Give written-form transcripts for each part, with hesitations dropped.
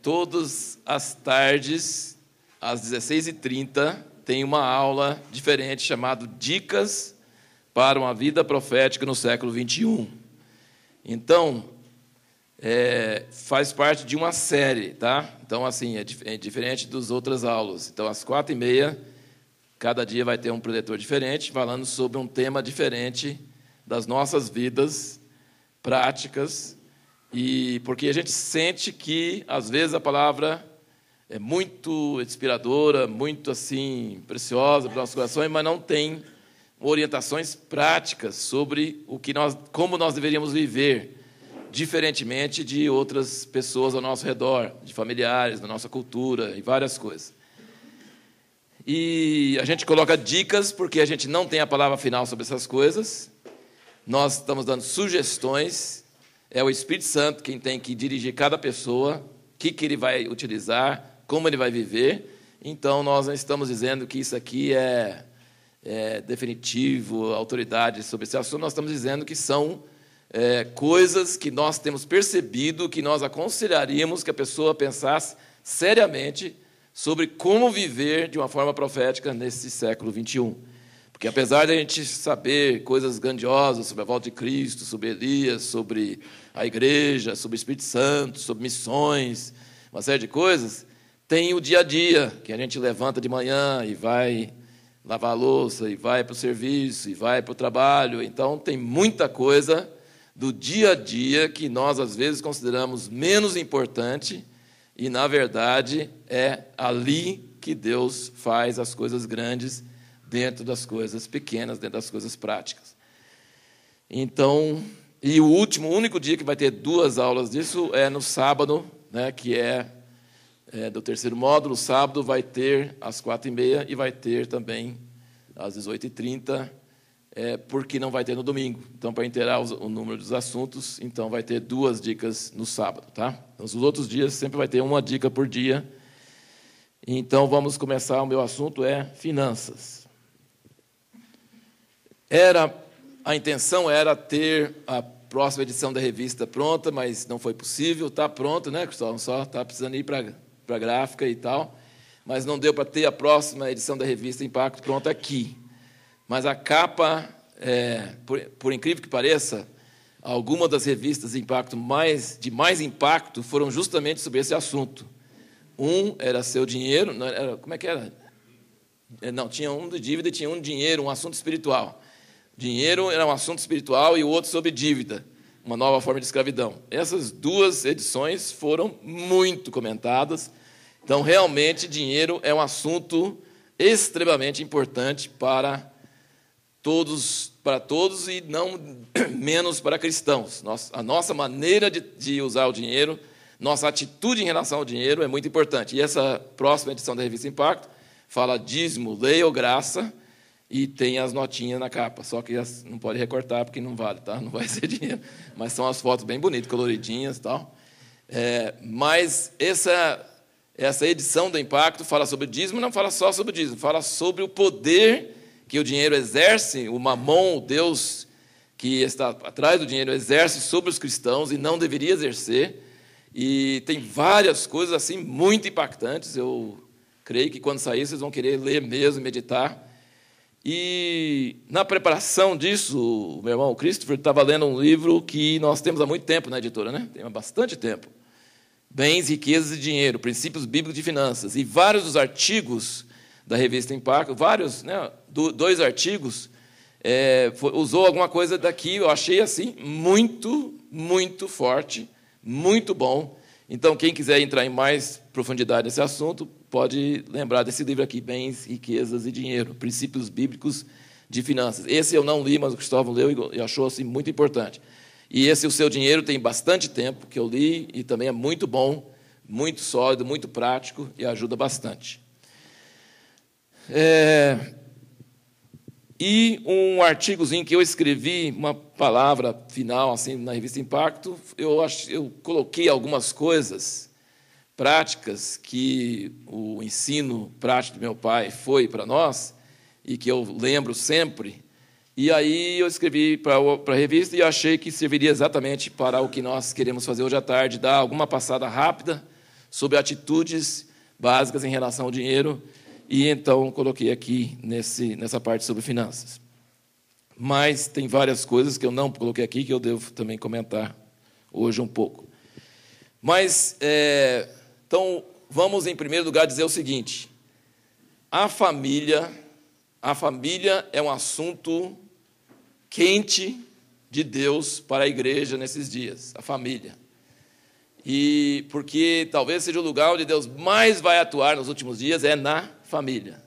Todas as tardes, às 16h30, tem uma aula diferente chamada Dicas para uma Vida Profética no Século XXI. Então, faz parte de uma série, tá? Então, assim, é diferente das outras aulas. Então, às 4h30, cada dia vai ter um preletor diferente, falando sobre um tema diferente das nossas vidas práticas, e porque a gente sente que, às vezes, a palavra é muito inspiradora, muito assim preciosa para os nossos corações, mas não tem orientações práticas sobre como nós deveríamos viver, diferentemente de outras pessoas ao nosso redor, de familiares, da nossa cultura e várias coisas. E a gente coloca dicas porque a gente não tem a palavra final sobre essas coisas. Nós estamos dando sugestões. É o Espírito Santo quem tem que dirigir cada pessoa, o que ele vai utilizar, como ele vai viver. Então, nós não estamos dizendo que isso aqui é definitivo, autoridade sobre esse assunto. Nós estamos dizendo que são coisas que nós temos percebido, que nós aconselharíamos que a pessoa pensasse seriamente sobre como viver de uma forma profética nesse século XXI. Porque, apesar de a gente saber coisas grandiosas sobre a volta de Cristo, sobre Elias, sobre a igreja, sobre o Espírito Santo, sobre missões, uma série de coisas, tem o dia a dia, que a gente levanta de manhã e vai lavar a louça, e vai para o serviço, e vai para o trabalho. Então, tem muita coisa do dia a dia que nós, às vezes, consideramos menos importante, e, na verdade, é ali que Deus faz as coisas grandes dentro das coisas pequenas, dentro das coisas práticas. Então, e o único dia que vai ter 2 aulas disso é no sábado, né, que é do terceiro módulo. Sábado vai ter às 4h30 e vai ter também às 18h30, porque não vai ter no domingo. Então, para inteirar o número dos assuntos, então vai ter 2 dicas no sábado, tá? Então, os outros dias sempre vai ter uma dica por dia. Então, vamos começar. O meu assunto é finanças. A intenção era ter a próxima edição da revista pronta, mas não foi possível. Está pronto, né, Cristóvão? Só está precisando ir para a gráfica e tal. Mas não deu para ter a próxima edição da revista Impacto pronta aqui. Mas a capa, por incrível que pareça, algumas das revistas de mais impacto foram justamente sobre esse assunto. Um era Seu Dinheiro, não era, como é que era? Não, tinha um de dívida e tinha um de dinheiro, um assunto espiritual. Dinheiro era um assunto espiritual e o outro sobre dívida, uma nova forma de escravidão. Essas 2 edições foram muito comentadas. Então, realmente, dinheiro é um assunto extremamente importante para todos e não menos para cristãos. A nossa maneira de usar o dinheiro, nossa atitude em relação ao dinheiro é muito importante. E essa próxima edição da Revista Impacto fala dízimo, lei ou graça, e tem as notinhas na capa, só que não pode recortar porque não vale, tá? Não vai ser dinheiro, mas são as fotos bem bonitas, coloridinhas e tal. Mas essa edição do Impacto fala sobre o dízimo, não fala só sobre o dízimo, fala sobre o poder que o dinheiro exerce, o mamon, o Deus que está atrás do dinheiro, exerce sobre os cristãos e não deveria exercer. E tem várias coisas assim muito impactantes. Eu creio que quando sair vocês vão querer ler mesmo, meditar. E na preparação disso, o meu irmão Christopher estava lendo um livro que nós temos há muito tempo na editora, né? Tem há bastante tempo. Bens, Riquezas e Dinheiro, Princípios Bíblicos de Finanças. E vários dos artigos da revista Impacto, 2 artigos, usou alguma coisa daqui, eu achei assim, muito, muito forte, muito bom. Então, quem quiser entrar em mais profundidade nesse assunto, pode lembrar desse livro aqui, Bens, Riquezas e Dinheiro, Princípios Bíblicos de Finanças. Esse eu não li, mas o Cristóvão leu e achou assim, muito importante. E esse, O Seu Dinheiro, tem bastante tempo que eu li, e também é muito bom, muito sólido, muito prático, e ajuda bastante. E um artigozinho que eu escrevi, uma palavra final assim na revista Impacto, eu coloquei algumas coisas práticas que o ensino prático do meu pai foi para nós, e que eu lembro sempre. E aí eu escrevi para a revista e achei que serviria exatamente para o que nós queremos fazer hoje à tarde, dar alguma passada rápida sobre atitudes básicas em relação ao dinheiro, e então coloquei aqui nessa parte sobre finanças. Mas tem várias coisas que eu não coloquei aqui, que eu devo também comentar hoje um pouco. Mas, então, vamos, em primeiro lugar, dizer o seguinte: a família é um assunto quente de Deus para a igreja nesses dias, a família. E porque talvez seja o lugar onde Deus mais vai atuar nos últimos dias, é na família.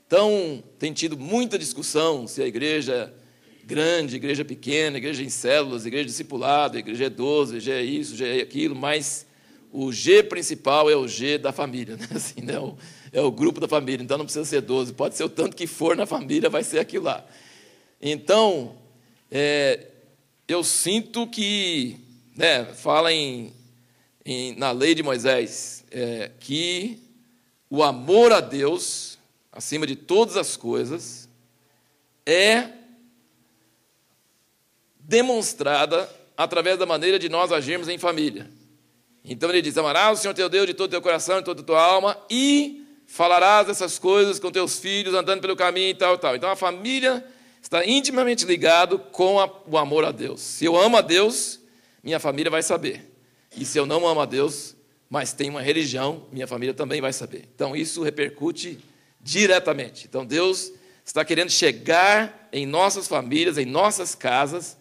Então, tem tido muita discussão se a igreja é grande, igreja pequena, igreja em células, igreja discipulada, igreja idosa, igreja é isso, igreja é aquilo, mas o G principal é o G da família, né? Assim, né? É o grupo da família, então não precisa ser 12, pode ser o tanto que for na família, vai ser aquilo lá. Então, eu sinto que, fala na lei de Moisés, que o amor a Deus, acima de todas as coisas, é demonstrada através da maneira de nós agirmos em família. Então ele diz: amarás o Senhor teu Deus de todo o teu coração, de toda a tua alma, e falarás essas coisas com teus filhos, andando pelo caminho e tal, tal. Então a família está intimamente ligado com o amor a Deus. Se eu amo a Deus, minha família vai saber. E se eu não amo a Deus, mas tenho uma religião, minha família também vai saber. Então isso repercute diretamente. Então Deus está querendo chegar em nossas famílias, em nossas casas,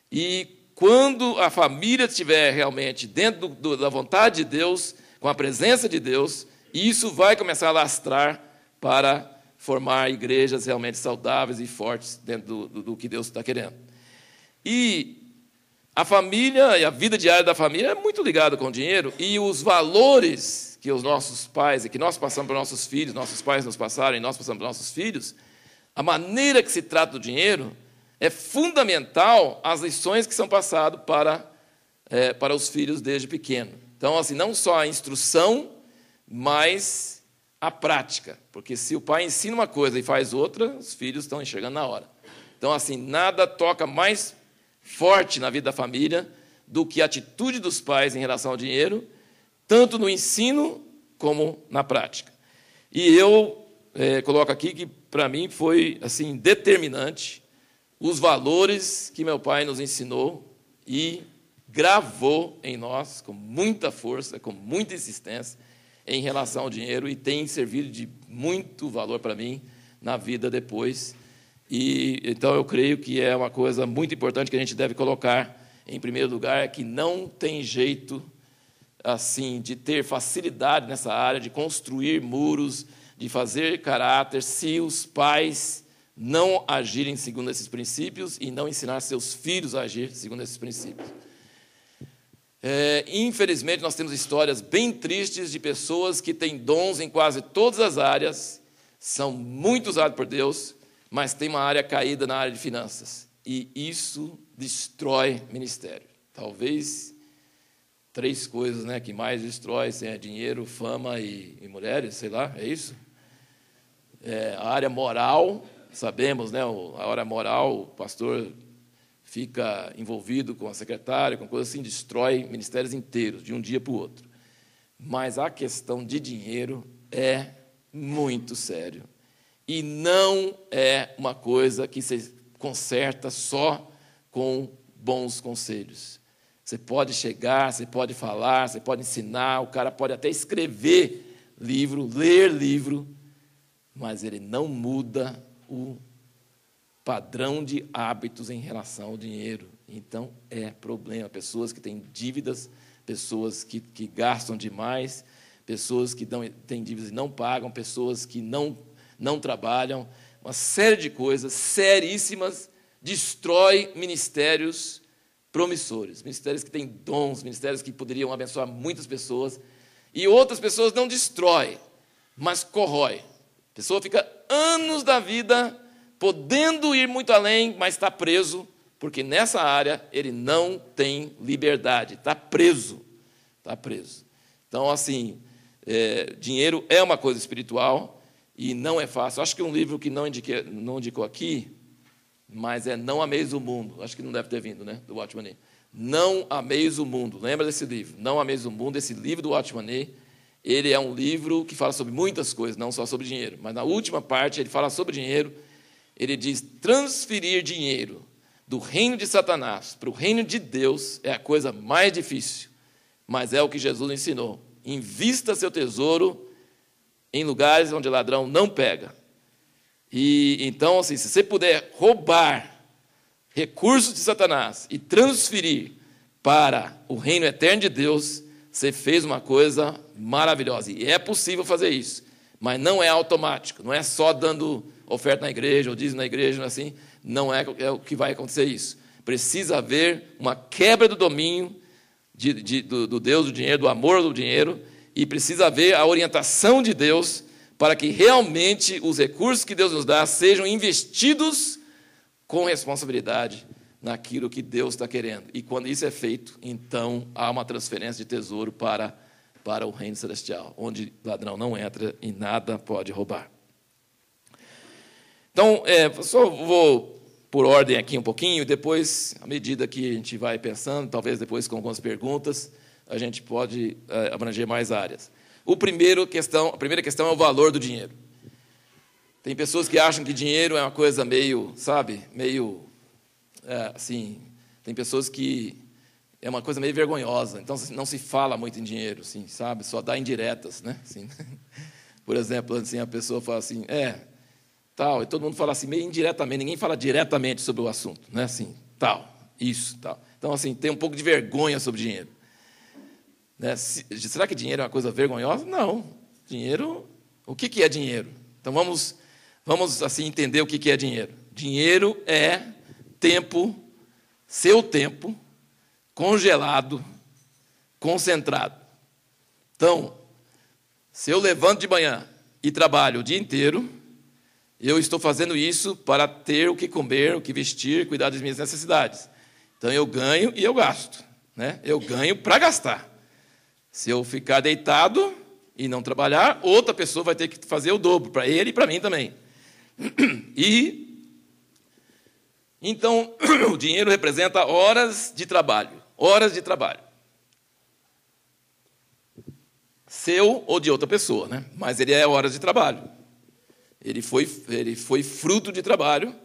e quando a família estiver realmente dentro da vontade de Deus, com a presença de Deus, isso vai começar a lastrar para formar igrejas realmente saudáveis e fortes dentro do que Deus está querendo. E a família e a vida diária da família é muito ligada com o dinheiro, e os valores que os nossos pais, e que nós passamos para nossos filhos, nossos pais nos passaram e nós passamos para nossos filhos, a maneira que se trata do dinheiro é fundamental às lições que são passadas para os filhos desde pequeno. Então, assim, não só a instrução, mas a prática. Porque se o pai ensina uma coisa e faz outra, os filhos estão enxergando na hora. Então, assim, nada toca mais forte na vida da família do que a atitude dos pais em relação ao dinheiro, tanto no ensino como na prática. E eu coloco aqui que, para mim, foi assim determinante os valores que meu pai nos ensinou e gravou em nós com muita força, com muita insistência em relação ao dinheiro, e tem servido de muito valor para mim na vida depois. E então eu creio que é uma coisa muito importante que a gente deve colocar em primeiro lugar, que não tem jeito assim de ter facilidade nessa área, de construir muros, de fazer caráter, se os pais não agirem segundo esses princípios e não ensinar seus filhos a agir segundo esses princípios. Infelizmente, nós temos histórias bem tristes de pessoas que têm dons em quase todas as áreas, são muito usados por Deus, mas tem uma área caída na área de finanças. E isso destrói ministério. Talvez 3 coisas, que mais destrói: dinheiro, fama e mulheres, sei lá, é isso? A área moral, sabemos, a área moral, o pastor fica envolvido com a secretária, com coisas assim, destrói ministérios inteiros, de um dia para o outro. Mas a questão de dinheiro é muito sério. E não é uma coisa que se conserta só com bons conselhos. Você pode chegar, você pode falar, você pode ensinar, o cara pode até escrever livro, ler livro, mas ele não muda o padrão de hábitos em relação ao dinheiro. Então, é problema. Pessoas que têm dívidas, pessoas que gastam demais, pessoas que têm dívidas e não pagam, pessoas que não trabalham, uma série de coisas seríssimas, destrói ministérios promissores, ministérios que têm dons, ministérios que poderiam abençoar muitas pessoas, e outras pessoas não destrói, mas corrói. A pessoa fica anos da vida podendo ir muito além, mas está preso, porque nessa área ele não tem liberdade, está preso. Está preso. Então, assim, dinheiro é uma coisa espiritual e não é fácil. Acho que um livro que não indicou aqui, mas Não Ameis o Mundo. Acho que não deve ter vindo, do Watchman Nee. Não Ameis o Mundo. Lembra desse livro? Não Ameis o Mundo. Esse livro do Watchman Nee ele é um livro que fala sobre muitas coisas, não só sobre dinheiro. Mas na última parte ele fala sobre dinheiro. Ele diz: transferir dinheiro do reino de Satanás para o reino de Deus é a coisa mais difícil. Mas é o que Jesus ensinou. Invista seu tesouro em lugares onde ladrão não pega. E então, assim, se você puder roubar recursos de Satanás e transferir para o reino eterno de Deus, você fez uma coisa maravilhosa. E é possível fazer isso, mas não é automático. Não é só dando oferta na igreja ou dízimo na igreja, assim. Não é o que vai acontecer isso. Precisa haver uma quebra do domínio do Deus do dinheiro, do amor do dinheiro, e precisa haver a orientação de Deus para que realmente os recursos que Deus nos dá sejam investidos com responsabilidade naquilo que Deus está querendo. E quando isso é feito, então há uma transferência de tesouro para o reino celestial, onde ladrão não entra e nada pode roubar. Então, só vou por ordem aqui um pouquinho, depois, à medida que a gente vai pensando, talvez depois com algumas perguntas, a gente pode abranger mais áreas. A primeira questão é o valor do dinheiro. Tem pessoas que acham que dinheiro é uma coisa meio, sabe, assim, tem pessoas que é uma coisa meio vergonhosa, então não se fala muito em dinheiro, assim, sabe, só dá indiretas, né? Assim, por exemplo, assim, a pessoa fala assim, tal, e todo mundo fala assim, meio indiretamente, ninguém fala diretamente sobre o assunto, né? Assim, tal, isso, tal. Então, assim, tem um pouco de vergonha sobre dinheiro. Né? Será que dinheiro é uma coisa vergonhosa? Não. Dinheiro, o que é dinheiro? Então, vamos assim, entender o que é dinheiro. Dinheiro é tempo, seu tempo, congelado, concentrado. Então, se eu levanto de manhã e trabalho o dia inteiro, eu estou fazendo isso para ter o que comer, o que vestir, cuidar das minhas necessidades. Então, eu ganho e eu gasto. Né? Eu ganho para gastar. Se eu ficar deitado e não trabalhar, outra pessoa vai ter que fazer o dobro, para ele e para mim também. Então, o dinheiro representa horas de trabalho. Horas de trabalho. Seu ou de outra pessoa, né? Mas ele é horas de trabalho. Ele foi fruto de trabalho,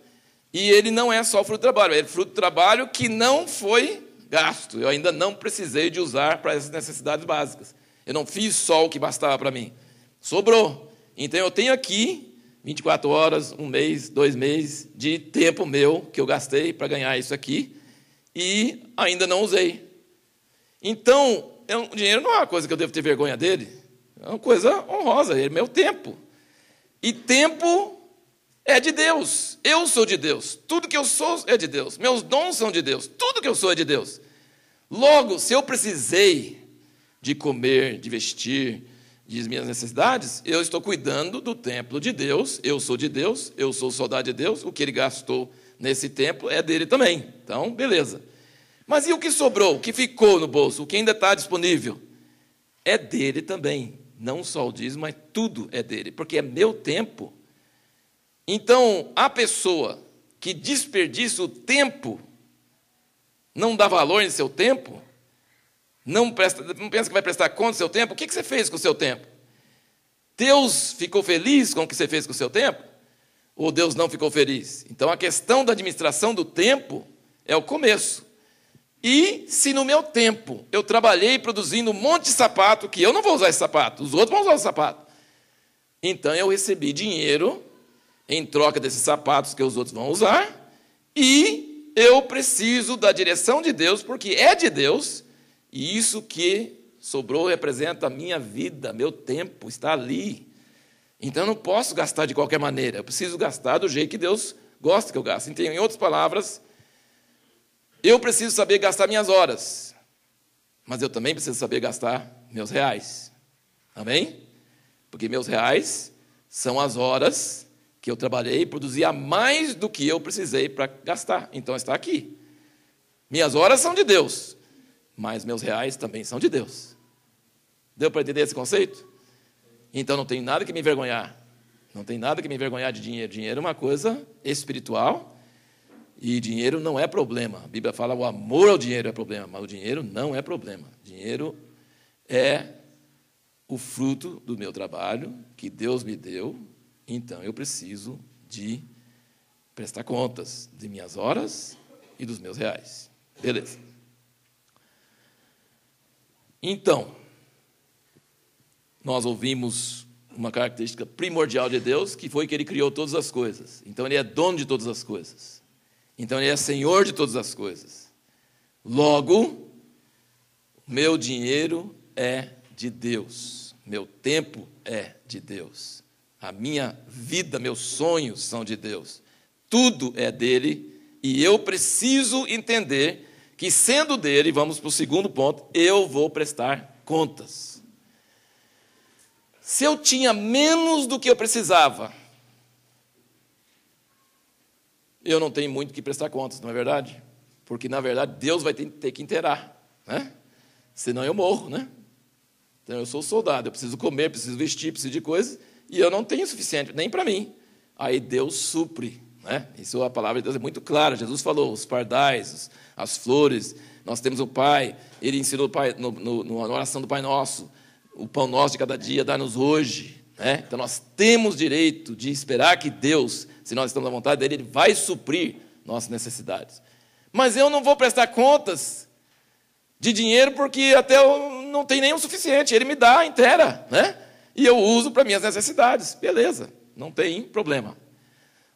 e ele não é só fruto de trabalho, é fruto de trabalho que não foi gasto. Eu ainda não precisei de usar para essas necessidades básicas. Eu não fiz só o que bastava para mim. Sobrou. Então, eu tenho aqui 24 horas, 1 mês, 2 meses de tempo meu que eu gastei para ganhar isso aqui e ainda não usei. Então, o dinheiro não é uma coisa que eu devo ter vergonha dele. É uma coisa honrosa, é meu tempo. E tempo é de Deus. Eu sou de Deus. Tudo que eu sou é de Deus. Meus dons são de Deus. Tudo que eu sou é de Deus. Logo, se eu precisei de comer, de vestir, de minhas necessidades, eu estou cuidando do templo de Deus. Eu sou de Deus. Eu sou soldado de Deus. O que ele gastou nesse templo é dele também. Então, beleza. Mas e o que sobrou? O que ficou no bolso? O que ainda está disponível? É dele também. Não só o dízimo, mas tudo é dele. Porque é meu tempo. Então, a pessoa que desperdiça o tempo, não dá valor em seu tempo, não pensa que vai prestar conta do seu tempo, o que você fez com o seu tempo? Deus ficou feliz com o que você fez com o seu tempo? Ou Deus não ficou feliz? Então, a questão da administração do tempo é o começo. E se no meu tempo eu trabalhei produzindo um monte de sapato, que eu não vou usar esse sapato, os outros vão usar o sapato, então eu recebi dinheiro em troca desses sapatos que os outros vão usar, e eu preciso da direção de Deus, porque é de Deus, e isso que sobrou representa a minha vida, meu tempo, está ali. Então eu não posso gastar de qualquer maneira, eu preciso gastar do jeito que Deus gosta que eu gaste. Então, em outras palavras, eu preciso saber gastar minhas horas, mas eu também preciso saber gastar meus reais. Amém? Porque meus reais são as horas que eu trabalhei e produzia mais do que eu precisei para gastar. Então, está aqui. Minhas horas são de Deus, mas meus reais também são de Deus. Deu para entender esse conceito? Então, não tem nada que me envergonhar. Não tem nada que me envergonhar de dinheiro. Dinheiro é uma coisa espiritual e dinheiro não é problema. A Bíblia fala que o amor ao dinheiro é problema, mas o dinheiro não é problema. Dinheiro é o fruto do meu trabalho, que Deus me deu, então eu preciso de prestar contas de minhas horas e dos meus reais. Beleza. Então, nós ouvimos uma característica primordial de Deus, que foi que Ele criou todas as coisas. Então, Ele é dono de todas as coisas. Então, Ele é Senhor de todas as coisas. Logo, meu dinheiro é de Deus. Meu tempo é de Deus. A minha vida, meus sonhos são de Deus. Tudo é dele e eu preciso entender que, sendo dele, vamos para o segundo ponto, eu vou prestar contas. Se eu tinha menos do que eu precisava, eu não tenho muito que prestar contas, não é verdade? Porque, na verdade, Deus vai ter que inteirar, né? Senão eu morro, né? Então, eu sou soldado, eu preciso comer, preciso vestir, preciso de coisas, e eu não tenho o suficiente, nem para mim. Aí Deus supre, né? Isso, a palavra de Deus é muito clara. Jesus falou, os pardais, as flores, nós temos o Pai, Ele ensinou o Pai, na oração do Pai Nosso, o pão nosso de cada dia, dá-nos hoje, né? Então, nós temos direito de esperar que Deus, se nós estamos à vontade dEle, Ele vai suprir nossas necessidades. Mas eu não vou prestar contas de dinheiro porque até eu não tenho nem o suficiente. Ele me dá inteira, né? E eu uso para minhas necessidades. Beleza, não tem problema.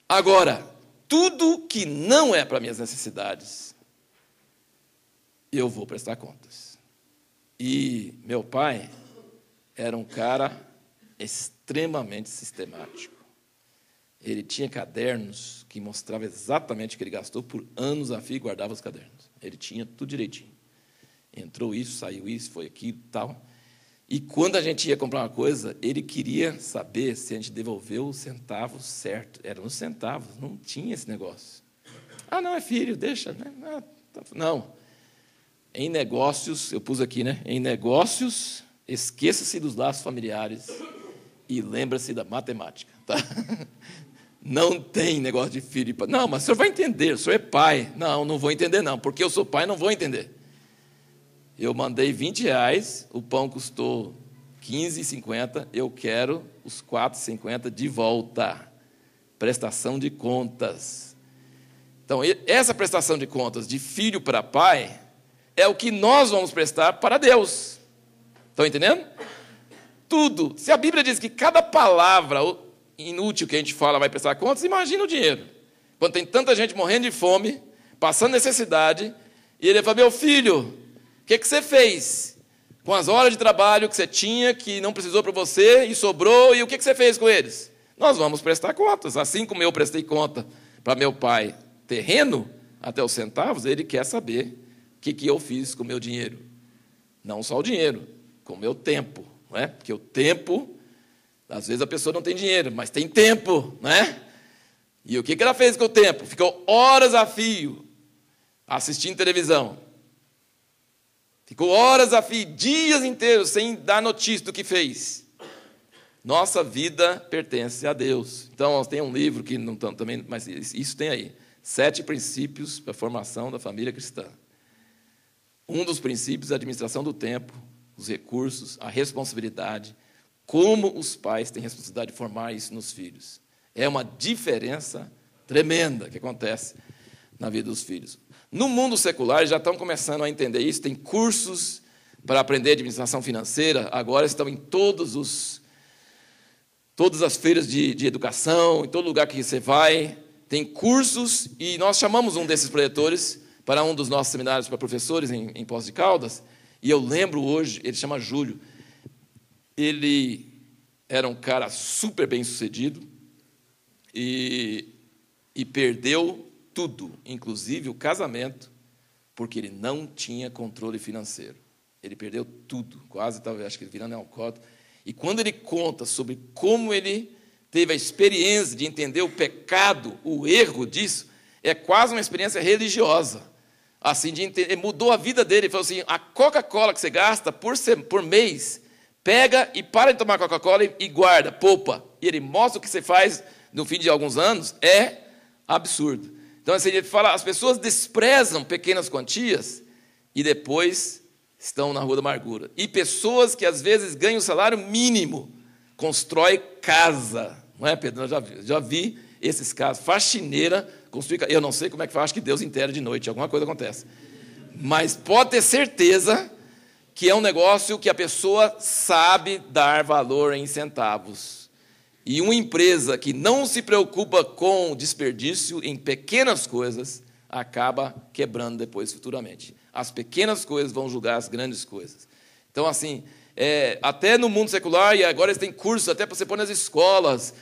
Agora, tudo que não é para minhas necessidades, eu vou prestar contas. E meu pai era um cara extremamente sistemático. Ele tinha cadernos que mostravam exatamente o que ele gastou por anos a fio e guardava os cadernos. Ele tinha tudo direitinho. Entrou isso, saiu isso, foi aquilo e tal. E quando a gente ia comprar uma coisa, ele queria saber se a gente devolveu os centavos certo. Era nos centavos, não tinha esse negócio. Ah, não, é filho, deixa. Né? Não. Em negócios, eu pus aqui, né? Em negócios, esqueça-se dos laços familiares e lembra-se da matemática. Tá? Não tem negócio de filho. Não, mas o senhor vai entender, o senhor é pai. Não, não vou entender não, porque eu sou pai, não vou entender. Eu mandei R$20, o pão custou R$15,50, eu quero os R$4,50 de volta. Prestação de contas. Então, essa prestação de contas de filho para pai é o que nós vamos prestar para Deus. Estão entendendo? Tudo. Se a Bíblia diz que cada palavra inútil que a gente fala vai prestar contas, imagina o dinheiro. Quando tem tanta gente morrendo de fome, passando necessidade, e ele fala, meu filho, o que você fez com as horas de trabalho que você tinha, que não precisou para você, e sobrou, e o que você fez com eles? Nós vamos prestar contas. Assim como eu prestei conta para meu pai terreno, até os centavos, ele quer saber o que eu fiz com o meu dinheiro. Não só o dinheiro, com o meu tempo. Não é? Porque o tempo, às vezes a pessoa não tem dinheiro, mas tem tempo. Não é? E o que ela fez com o tempo? Ficou horas a fio assistindo televisão. Ficou horas a fio, dias inteiros, sem dar notícia do que fez. Nossa vida pertence a Deus. Então, tem um livro que não estão também, mas isso tem aí. 7 princípios para a formação da família cristã. Um dos princípios é a administração do tempo, os recursos, a responsabilidade. Como os pais têm responsabilidade de formar isso nos filhos. É uma diferença tremenda que acontece na vida dos filhos. No mundo secular, já estão começando a entender isso, tem cursos para aprender administração financeira, agora estão em todas as feiras de educação, em todo lugar que você vai, tem cursos, e nós chamamos um desses preletores para um dos nossos seminários para professores em Poços de Caldas, e eu lembro hoje, ele chama Júlio, ele era um cara super bem-sucedido, e perdeu tudo, inclusive o casamento, porque ele não tinha controle financeiro. Ele perdeu tudo, quase, talvez, acho que ele virando alcoólatra. E quando ele conta sobre como ele teve a experiência de entender o pecado, o erro disso, é quase uma experiência religiosa. Assim, de entender, mudou a vida dele. Ele falou assim, a Coca-Cola que você gasta por mês, pega e para de tomar Coca-Cola e guarda, poupa. E ele mostra o que você faz no fim de alguns anos, é absurdo. Então, assim, ele fala, as pessoas desprezam pequenas quantias e depois estão na rua da amargura. E pessoas que às vezes ganham o salário mínimo, constrói casa. Não é, Pedro? Eu já vi esses casos. Faxineira, construir casa. Eu não sei como é que faz, acho que Deus inteira de noite, alguma coisa acontece. Mas pode ter certeza que é um negócio que a pessoa sabe dar valor em centavos. E uma empresa que não se preocupa com desperdício em pequenas coisas, acaba quebrando depois, futuramente. As pequenas coisas vão julgar as grandes coisas. Então, assim, até no mundo secular, e agora eles têm cursos até para você pôr nas escolas,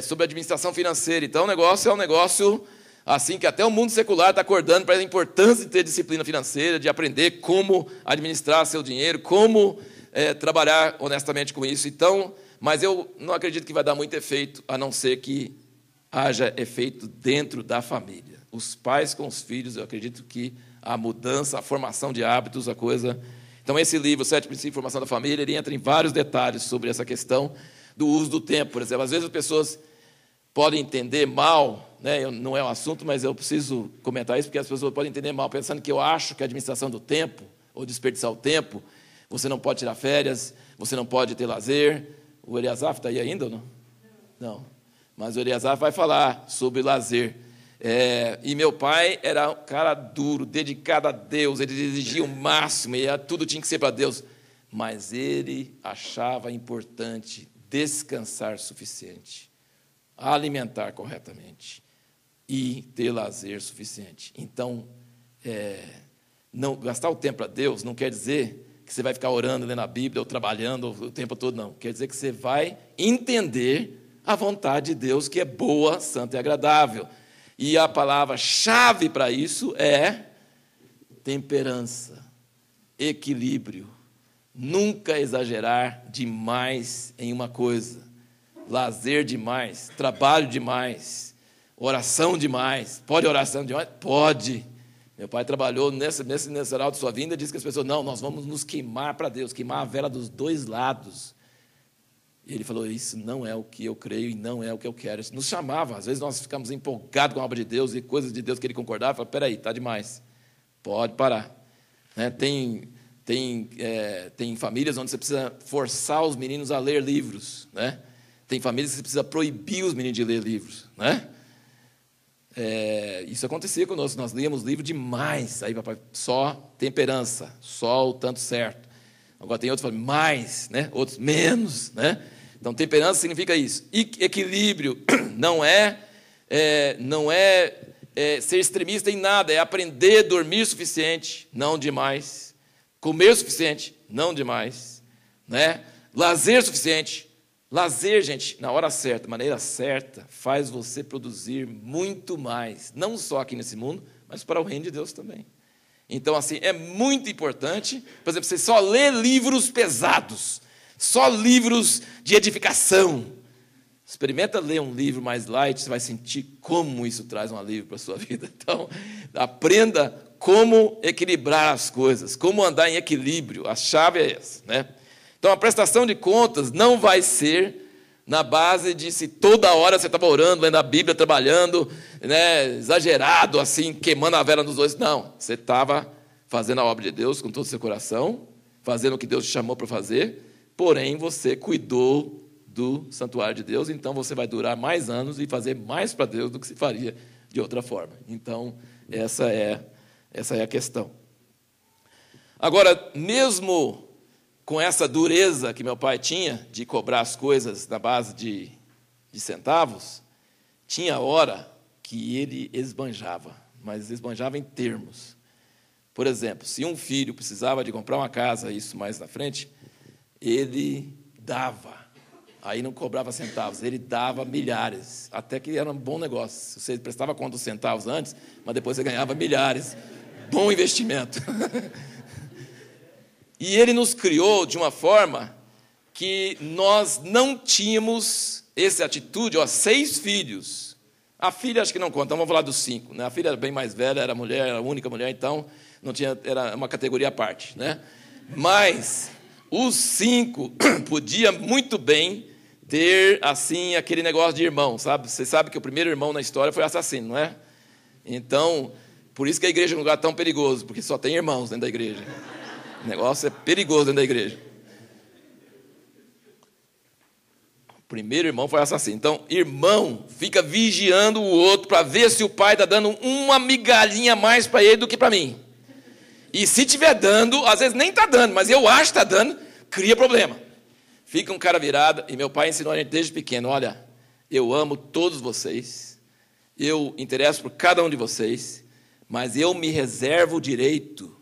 sobre administração financeira. Então, o negócio é um negócio assim que até o mundo secular está acordando para a importância de ter disciplina financeira, de aprender como administrar seu dinheiro, como trabalhar honestamente com isso. Então, mas eu não acredito que vai dar muito efeito, a não ser que haja efeito dentro da família. Os pais com os filhos, eu acredito que a mudança, a formação de hábitos, a coisa... Então, esse livro, 7 Princípios de Formação da Família, ele entra em vários detalhes sobre essa questão do uso do tempo. Por exemplo, às vezes as pessoas podem entender mal, né? Não é um assunto, mas eu preciso comentar isso, porque as pessoas podem entender mal, pensando que eu acho que a administração do tempo, ou desperdiçar o tempo, você não pode tirar férias, você não pode ter lazer. O Eliasaf está aí ainda ou não? Não. Mas o Eliasaf vai falar sobre lazer. E meu pai era um cara duro, dedicado a Deus, ele exigia o máximo, e tudo tinha que ser para Deus. Mas ele achava importante descansar o suficiente, alimentar corretamente e ter lazer suficiente. Então, não gastar o tempo para Deus não quer dizer que você vai ficar orando, lendo a Bíblia ou trabalhando o tempo todo, não. Quer dizer que você vai entender a vontade de Deus, que é boa, santa e agradável. E a palavra-chave para isso é temperança, equilíbrio. Nunca exagerar demais em uma coisa. Lazer demais, trabalho demais, oração demais. Pode oração demais? Pode. Meu pai trabalhou nesse geral de sua vinda e disse que as pessoas, não, nós vamos nos queimar para Deus, queimar a vela dos dois lados. E ele falou, isso não é o que eu creio e não é o que eu quero. Isso nos chamava, às vezes nós ficamos empolgados com a obra de Deus e coisas de Deus que ele concordava. Falei, peraí, está demais, pode parar. Né? Tem famílias onde você precisa forçar os meninos a ler livros. Né? Tem famílias que você precisa proibir os meninos de ler livros. Né? Isso acontecia conosco, nós líamos livro demais. Aí, papai, só temperança, só o tanto certo. Agora tem outros que falam mais, né? Outros menos. Né? Então, temperança significa isso. E equilíbrio não é ser extremista em nada, é aprender a dormir o suficiente, não demais. Comer o suficiente, não demais. Né? Lazer suficiente. Lazer, gente, na hora certa, maneira certa, faz você produzir muito mais. Não só aqui nesse mundo, mas para o reino de Deus também. Então, assim, é muito importante, por exemplo, você só lê livros pesados, só livros de edificação. Experimenta ler um livro mais light, você vai sentir como isso traz um alívio para a sua vida. Então, aprenda como equilibrar as coisas, como andar em equilíbrio. A chave é essa, né? Então, a prestação de contas não vai ser na base de se toda hora você estava orando, lendo a Bíblia, trabalhando, né, exagerado, assim, queimando a vela nos dois. Não, você estava fazendo a obra de Deus com todo o seu coração, fazendo o que Deus te chamou para fazer, porém você cuidou do santuário de Deus, então você vai durar mais anos e fazer mais para Deus do que se faria de outra forma. Então, essa é a questão. Agora, mesmo com essa dureza que meu pai tinha de cobrar as coisas na base de centavos, tinha hora que ele esbanjava, mas esbanjava em termos. Por exemplo, se um filho precisava de comprar uma casa, isso mais na frente, ele dava. Aí não cobrava centavos, ele dava milhares, até que era um bom negócio. Você prestava conta dos centavos antes, mas depois você ganhava milhares. Bom investimento. E ele nos criou de uma forma que nós não tínhamos essa atitude. 6 filhos. A filha acho que não conta, então vamos falar dos 5. Né? A filha era bem mais velha, era mulher, era a única mulher, então não tinha, era uma categoria à parte. Né? Mas os 5 podia muito bem ter assim aquele negócio de irmão, sabe? Você sabe que o primeiro irmão na história foi assassino, não é? Então, por isso que a igreja é um lugar tão perigoso, porque só tem irmãos dentro da igreja. O negócio é perigoso dentro da igreja. O primeiro irmão foi assassino. Então, irmão fica vigiando o outro para ver se o pai está dando uma migalhinha a mais para ele do que para mim. E se estiver dando, às vezes nem está dando, mas eu acho que está dando, cria problema. Fica um cara virado, e meu pai ensinou a gente desde pequeno, olha, eu amo todos vocês, eu interesso por cada um de vocês, mas eu me reservo o direito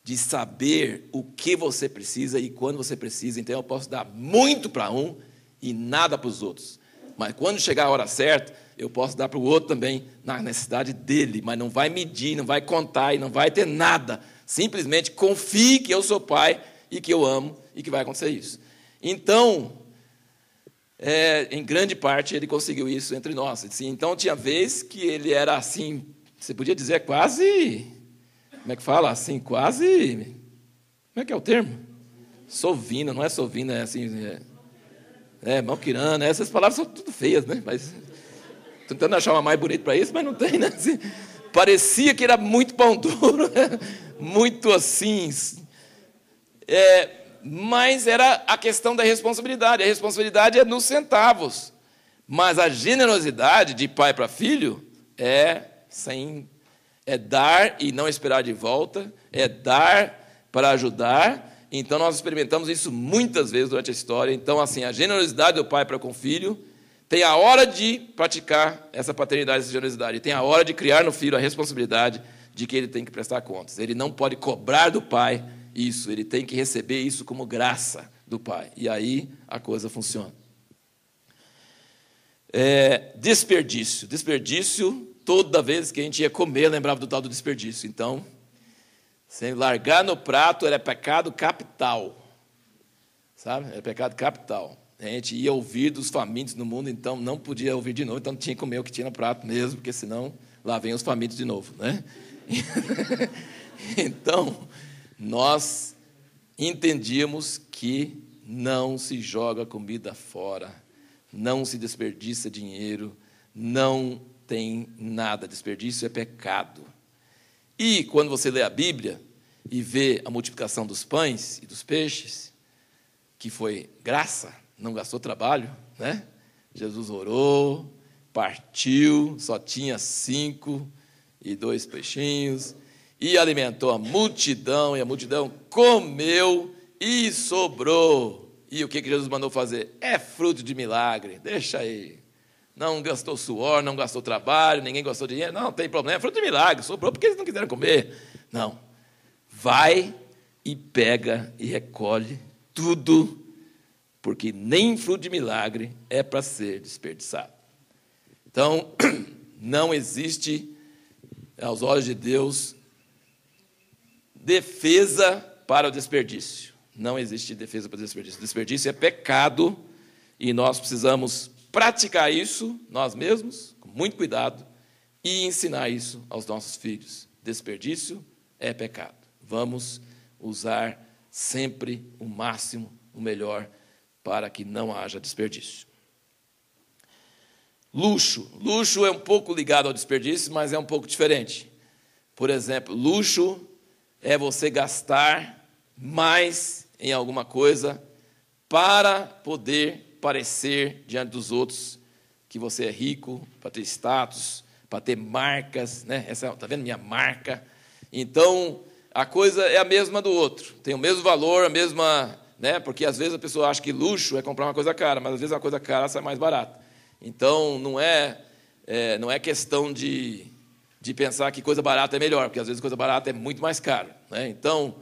de saber o que você precisa e quando você precisa. Então eu posso dar muito para um e nada para os outros. Mas quando chegar a hora certa, eu posso dar para o outro também na necessidade dele, mas não vai medir, não vai contar e não vai ter nada. Simplesmente confie que eu sou pai e que eu amo e que vai acontecer isso. Então, em grande parte, ele conseguiu isso entre nós. Assim, então, tinha vez que ele era assim, você podia dizer quase, como é que fala? Assim, quase, como é que é o termo? Sovina, não é sovina, é assim, malquirana, essas palavras são tudo feias, né? Mas, tentando achar uma mais bonita para isso, mas não tem, né? Assim, parecia que era muito pão duro, muito assim, mas era a questão da responsabilidade. A responsabilidade é nos centavos, mas a generosidade de pai para filho é dar e não esperar de volta, é dar para ajudar. Então, nós experimentamos isso muitas vezes durante a história. Então, assim, a generosidade do pai para com o filho tem a hora de praticar essa paternidade, essa generosidade, e tem a hora de criar no filho a responsabilidade de que ele tem que prestar contas. Ele não pode cobrar do pai isso, ele tem que receber isso como graça do pai. E aí a coisa funciona. Desperdício. Desperdício, toda vez que a gente ia comer, lembrava do tal do desperdício. Então, sem largar no prato era pecado capital. Sabe? Era pecado capital. A gente ia ouvir dos famintos no mundo, então não podia ouvir de novo, então tinha que comer o que tinha no prato mesmo, porque senão lá vem os famintos de novo, né? Então, nós entendíamos que não se joga comida fora, não se desperdiça dinheiro, não tem nada. Desperdício é pecado. E quando você lê a Bíblia e vê a multiplicação dos pães e dos peixes, que foi graça, não gastou trabalho, né? Jesus orou, partiu, só tinha 5 e 2 peixinhos, e alimentou a multidão, e a multidão comeu e sobrou. E o que Jesus mandou fazer? É fruto de milagre, deixa aí. Não gastou suor, não gastou trabalho, ninguém gastou dinheiro, não tem problema, é fruto de milagre, sobrou porque eles não quiseram comer. Não, vai e pega e recolhe tudo, porque nem fruto de milagre é para ser desperdiçado. Então, não existe, aos olhos de Deus, defesa para o desperdício. Não existe defesa para o desperdício. O desperdício é pecado e nós precisamos praticar isso nós mesmos, com muito cuidado, e ensinar isso aos nossos filhos. Desperdício é pecado. Vamos usar sempre o máximo, o melhor, para que não haja desperdício. Luxo. Luxo é um pouco ligado ao desperdício, mas é um pouco diferente. Por exemplo, luxo é você gastar mais em alguma coisa para poder parecer diante dos outros que você é rico, para ter status, para ter marcas, né? Essa, tá vendo minha marca? Então, a coisa é a mesma do outro, tem o mesmo valor, a mesma, né? Porque às vezes a pessoa acha que luxo é comprar uma coisa cara, mas às vezes uma coisa cara sai mais barata. Então, não é questão de pensar que coisa barata é melhor, porque às vezes coisa barata é muito mais caro, né? Então,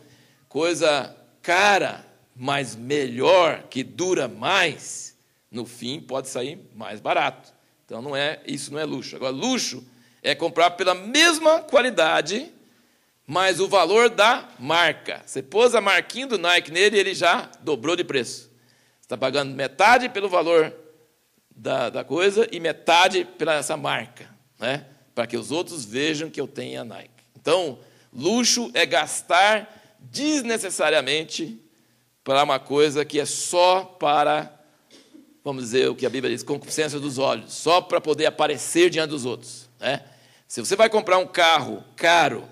coisa cara, mas melhor, que dura mais, no fim pode sair mais barato. Então, isso não é luxo. Agora, luxo é comprar pela mesma qualidade, mas o valor da marca. Você pôs a marquinha do Nike nele e ele já dobrou de preço. Você está pagando metade pelo valor da coisa e metade pela essa marca, né? Para que os outros vejam que eu tenho a Nike. Então, luxo é gastar desnecessariamente para uma coisa que é só para, vamos dizer o que a Bíblia diz, concupiscência dos olhos, só para poder aparecer diante dos outros, né? Se você vai comprar um carro caro,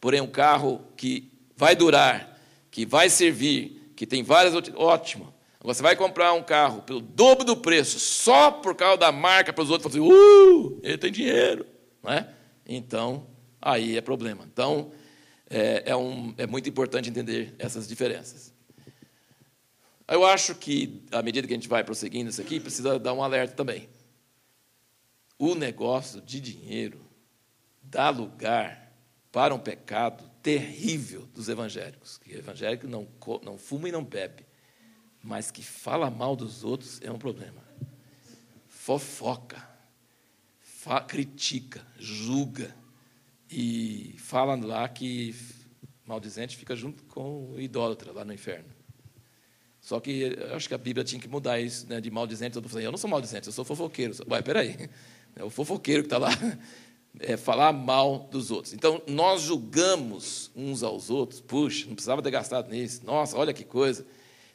porém um carro que vai durar, que vai servir, que tem várias... Ótimo. Você vai comprar um carro pelo dobro do preço, só por causa da marca, para os outros falarem assim, ele tem dinheiro. Não é? Então, aí é problema. Então, é muito importante entender essas diferenças. Eu acho que, à medida que a gente vai prosseguindo isso aqui, precisa dar um alerta também. O negócio de dinheiro dá lugar para um pecado terrível dos evangélicos. Que o evangélico não fuma e não bebe, mas que fala mal dos outros é um problema. Fofoca, critica, julga, e fala lá que maldizente fica junto com o idólatra lá no inferno. Só que eu acho que a Bíblia tinha que mudar isso, né, de maldizente. Eu não sou maldizente, eu sou fofoqueiro. Ué, peraí, é o fofoqueiro que está lá, falar mal dos outros. Então, nós julgamos uns aos outros. Puxa, não precisava ter gastado nisso. Nossa, olha que coisa.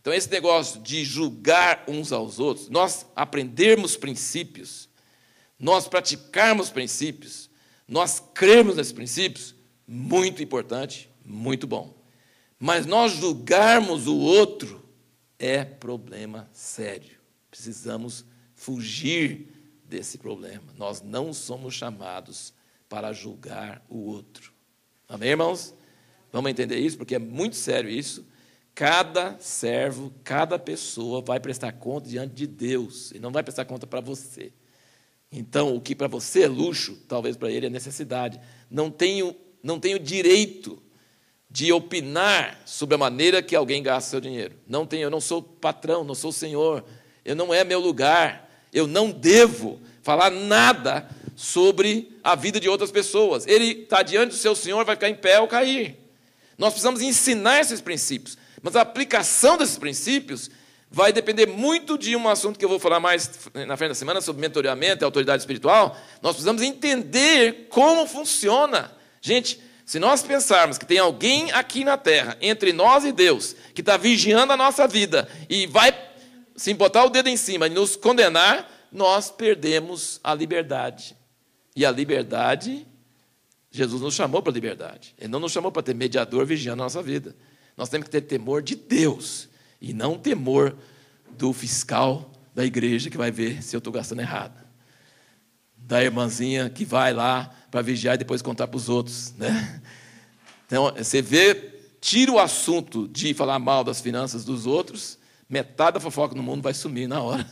Então, esse negócio de julgar uns aos outros, nós aprendermos princípios, nós praticarmos princípios, nós crermos nesses princípios, muito importante, muito bom. Mas nós julgarmos o outro é problema sério. Precisamos fugir desse problema. Nós não somos chamados para julgar o outro. Amém, irmãos? Vamos entender isso, porque é muito sério isso. Cada servo, cada pessoa vai prestar conta diante de Deus, e não vai prestar conta para você. Então, o que para você é luxo, talvez para ele é necessidade. Não tenho direito de opinar sobre a maneira que alguém gasta seu dinheiro. Não tenho, eu não sou patrão, não sou senhor, não é meu lugar, eu não devo falar nada sobre a vida de outras pessoas. Ele está diante do seu senhor, vai ficar em pé ou cair. Nós precisamos ensinar esses princípios, mas a aplicação desses princípios vai depender muito de um assunto que eu vou falar mais na frente da semana, sobre mentoreamento e autoridade espiritual. Nós precisamos entender como funciona. Gente, se nós pensarmos que tem alguém aqui na terra, entre nós e Deus, que está vigiando a nossa vida e vai, se botar o dedo em cima e nos condenar, nós perdemos a liberdade. E a liberdade, Jesus nos chamou para a liberdade. Ele não nos chamou para ter mediador vigiando a nossa vida. Nós temos que ter temor de Deus e não temor do fiscal da igreja que vai ver se eu estou gastando errado. Da irmãzinha que vai lá para vigiar e depois contar para os outros, né? Então, você tira o assunto de falar mal das finanças dos outros, metade da fofoca no mundo vai sumir na hora.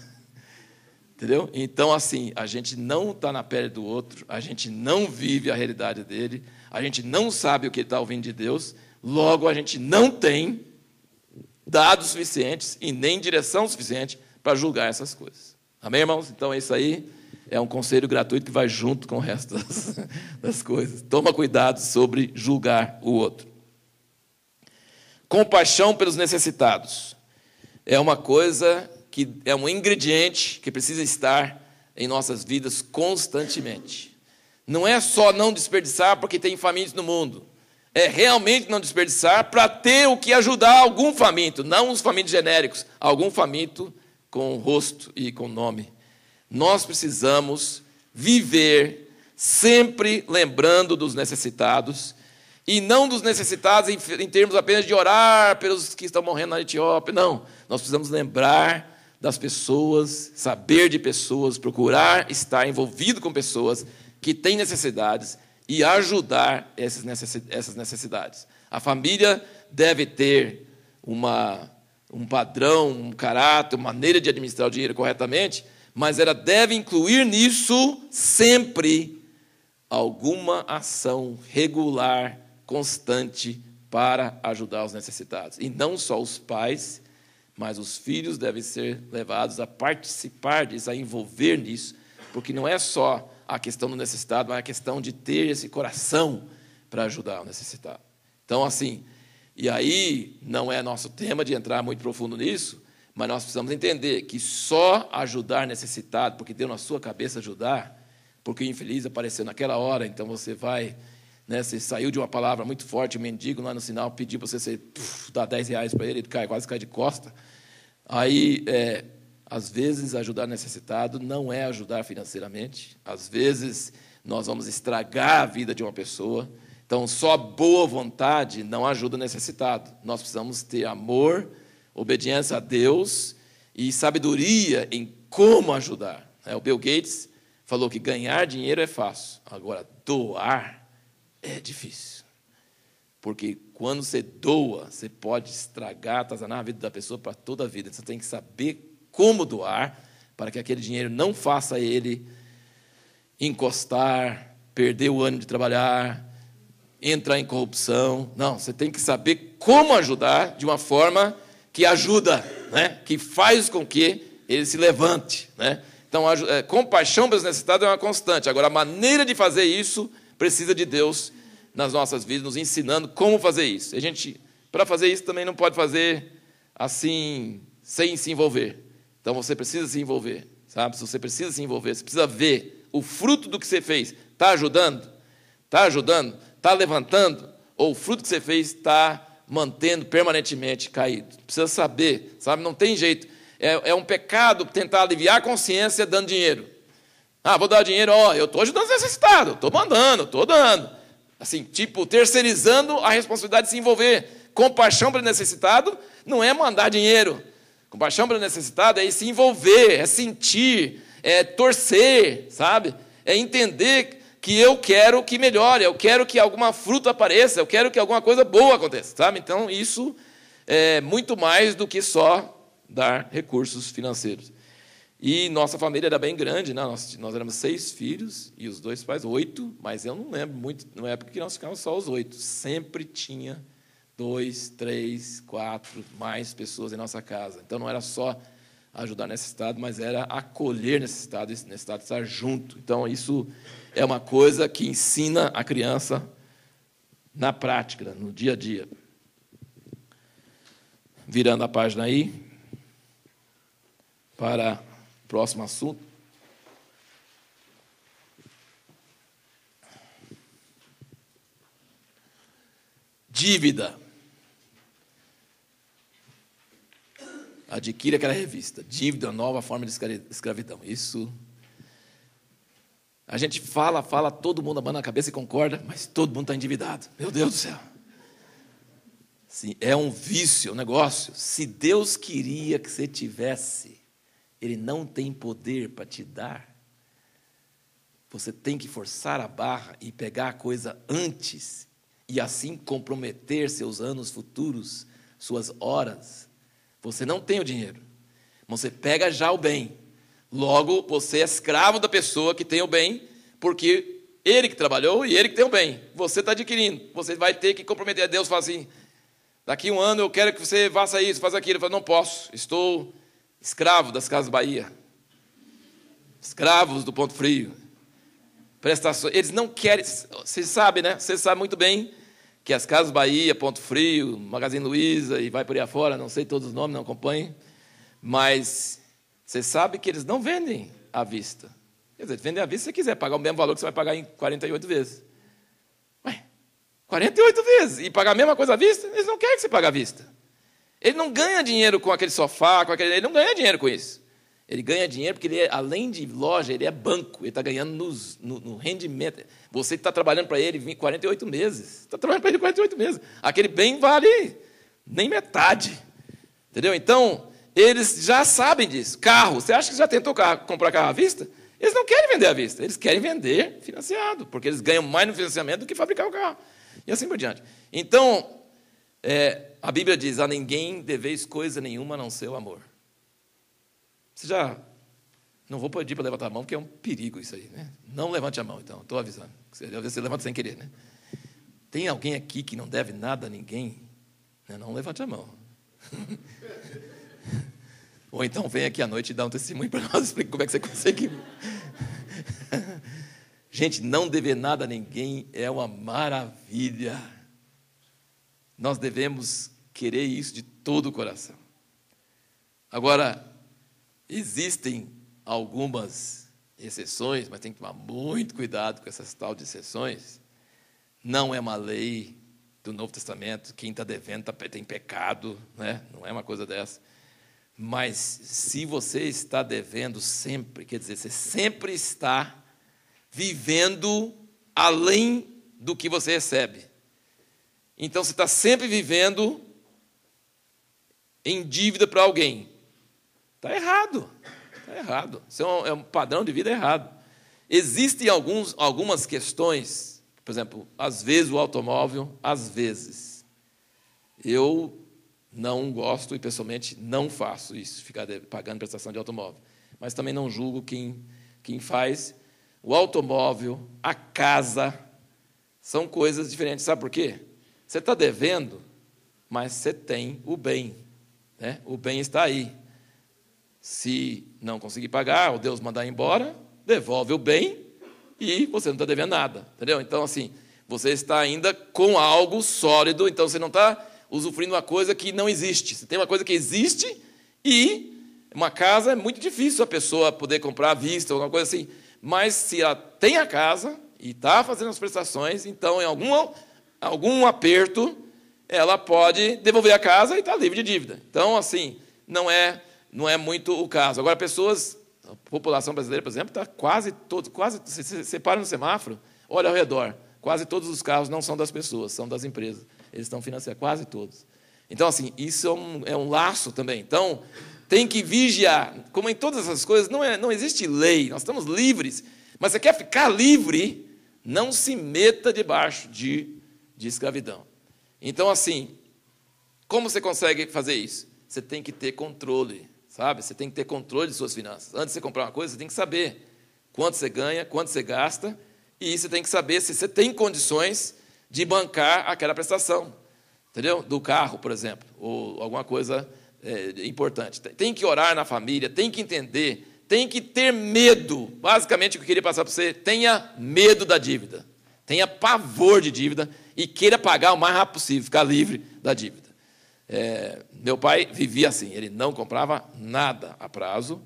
Entendeu? Então, assim, a gente não está na pele do outro, a gente não vive a realidade dele, a gente não sabe o que ele está ouvindo de Deus, logo a gente não tem dados suficientes e nem direção suficiente para julgar essas coisas. Amém, irmãos? Então, isso aí é um conselho gratuito que vai junto com o resto das coisas. Toma cuidado sobre julgar o outro. Compaixão pelos necessitados. É uma coisa que é um ingrediente que precisa estar em nossas vidas constantemente. Não é só não desperdiçar porque tem famintos no mundo. É realmente não desperdiçar para ter o que ajudar algum faminto, não os famintos genéricos, algum faminto com rosto e com nome. Nós precisamos viver sempre lembrando dos necessitados, e não dos necessitados em termos apenas de orar pelos que estão morrendo na Etiópia, não. Nós precisamos lembrar das pessoas, saber de pessoas, procurar estar envolvido com pessoas que têm necessidades e ajudar essas necessidades. A família deve ter um padrão, um caráter, uma maneira de administrar o dinheiro corretamente, mas ela deve incluir nisso sempre alguma ação regular, constante, para ajudar os necessitados. E não só os pais, mas os filhos devem ser levados a participar disso, a envolver nisso, porque não é só a questão do necessitado, mas a questão de ter esse coração para ajudar o necessitado. Então, assim, e aí não é nosso tema de entrar muito profundo nisso, mas nós precisamos entender que só ajudar necessitado, porque deu na sua cabeça ajudar, porque o infeliz apareceu naquela hora, então você vai, né, você saiu de uma palavra muito forte, o mendigo lá no sinal pediu para você dar R$10 para ele quase cai de costa. Aí, às vezes, ajudar necessitado não é ajudar financeiramente. Às vezes, nós vamos estragar a vida de uma pessoa. Então, só boa vontade não ajuda o necessitado. Nós precisamos ter amor, obediência a Deus e sabedoria em como ajudar. O Bill Gates falou que ganhar dinheiro é fácil. Agora, doar é difícil. Porque quando você doa, você pode estragar, atazanar a vida da pessoa para toda a vida. Você tem que saber como doar para que aquele dinheiro não faça ele encostar, perder o ânimo de trabalhar, entrar em corrupção. Não, você tem que saber como ajudar de uma forma que ajuda, né? Que faz com que ele se levante, né? Então, compaixão pelos necessitados é uma constante. Agora, a maneira de fazer isso precisa de Deus nas nossas vidas, nos ensinando como fazer isso. A gente, para fazer isso, também não pode fazer assim, sem se envolver. Então, você precisa se envolver, sabe? Se você precisa se envolver, você precisa ver o fruto do que você fez. Está ajudando? Está ajudando? Está levantando? Ou o fruto que você fez está mantendo permanentemente caído? Precisa saber, sabe? Não tem jeito. É um pecado tentar aliviar a consciência dando dinheiro. Vou dar dinheiro, eu estou ajudando os necessitados, estou mandando, estou dando. Assim, tipo, terceirizando a responsabilidade de se envolver. Compaixão para o necessitado não é mandar dinheiro. Compaixão para o necessitado é se envolver, é sentir, é torcer, sabe? É entender que eu quero que melhore, eu quero que alguma fruta apareça, eu quero que alguma coisa boa aconteça, sabe? Então, isso é muito mais do que só dar recursos financeiros. E nossa família era bem grande, né? Nós éramos 6 filhos e os 2 pais 8, mas eu não lembro muito, na época que nós ficávamos só os 8. Sempre tinha 2, 3, 4, mais pessoas em nossa casa. Então, não era só ajudar necessitado, mas era acolher necessitado, esse necessitado estar junto. Então, isso é uma coisa que ensina a criança na prática, no dia a dia. Virando a página aí, para o próximo assunto. Dívida. Adquira aquela revista. Dívida, nova forma de escravidão. Isso. A gente fala, todo mundo abana a cabeça e concorda, mas todo mundo está endividado. Meu Deus do céu. Sim, é um vício, um negócio. Se Deus queria que você tivesse, Ele não tem poder para te dar. Você tem que forçar a barra e pegar a coisa antes e assim comprometer seus anos futuros, suas horas. Você não tem o dinheiro, você pega já o bem. Logo, você é escravo da pessoa que tem o bem, porque ele que trabalhou e ele que tem o bem. Você está adquirindo, você vai ter que comprometer a Deus e falar assim, daqui 1 ano eu quero que você faça isso, faça aquilo. Eu falo, não posso, estou escravo das Casas Bahia, escravos do Ponto Frio, prestações. Eles não querem, você sabe, né? Você sabe muito bem que as Casas Bahia, Ponto Frio, Magazine Luiza e vai por aí afora, não sei todos os nomes, não acompanho, mas você sabe que eles não vendem à vista. Quer dizer, vendem à vista se você quiser pagar o mesmo valor que você vai pagar em 48 vezes. 48 vezes e pagar a mesma coisa à vista? Eles não querem que você pague à vista. Ele não ganha dinheiro com aquele sofá, ele não ganha dinheiro com isso. Ele ganha dinheiro porque, ele além de loja, ele é banco. Ele está ganhando no rendimento. Você está trabalhando para ele 48 meses. Está trabalhando para ele 48 meses. Aquele bem vale nem metade. Entendeu? Então, eles já sabem disso. Carro, você acha que já tentou comprar carro à vista? Eles não querem vender à vista. Eles querem vender financiado, porque eles ganham mais no financiamento do que fabricar o carro. E assim por diante. Então, a Bíblia diz, a ninguém deveis coisa nenhuma a não ser o amor. Você já... Não vou pedir para levantar a mão, porque é um perigo isso aí, né? Não levante a mão, então. Estou avisando. Você levanta sem querer, né? Tem alguém aqui que não deve nada a ninguém? Não levante a mão. Ou então vem aqui à noite e dá um testemunho para nós, explica como é que você consegue. Gente, não dever nada a ninguém é uma maravilha. Nós devemos querer isso de todo o coração. Agora, existem algumas exceções, mas tem que tomar muito cuidado com essas tal de exceções. Não é uma lei do Novo Testamento, quem está devendo tem pecado, né? Não é uma coisa dessa. Mas se você está devendo sempre, quer dizer, você sempre está vivendo além do que você recebe. Então, você está sempre vivendo em dívida para alguém. Está errado. Está errado. Isso é um padrão de vida errado. Existem algumas questões, por exemplo, às vezes o automóvel, às vezes. Eu não gosto e, pessoalmente, não faço isso, ficar pagando prestação de automóvel. Mas também não julgo quem faz. O automóvel, a casa, são coisas diferentes. Sabe por quê? Você está devendo, mas você tem o bem. Né? O bem está aí. Se não conseguir pagar, ou Deus mandar embora, devolve o bem e você não está devendo nada. Entendeu? Então, assim, você está ainda com algo sólido, então você não está usufruindo uma coisa que não existe. Você tem uma coisa que existe e uma casa é muito difícil a pessoa poder comprar à vista, alguma coisa assim. Mas se ela tem a casa e está fazendo as prestações, então, em algum aperto, ela pode devolver a casa e está livre de dívida. Então, assim, não é muito o caso. Agora, a população brasileira, por exemplo, está quase, você para no semáforo, olha ao redor, quase todos os carros não são das pessoas, são das empresas. Eles estão financiando, quase todos. Então, assim, isso é um laço também. Então, tem que vigiar. Como em todas essas coisas, não existe lei, nós estamos livres. Mas você quer ficar livre, não se meta debaixo de escravidão. Então, assim, como você consegue fazer isso? Você tem que ter controle, sabe? Você tem que ter controle de suas finanças. Antes de você comprar uma coisa, você tem que saber quanto você ganha, quanto você gasta, e você tem que saber se você tem condições de bancar aquela prestação, entendeu? Do carro, por exemplo, ou alguma coisa importante. Tem que orar na família, tem que entender, tem que ter medo. Basicamente, o que eu queria passar para você, tenha medo da dívida. Tenha pavor de dívida e queira pagar o mais rápido possível, ficar livre da dívida. Meu pai vivia assim, ele não comprava nada a prazo,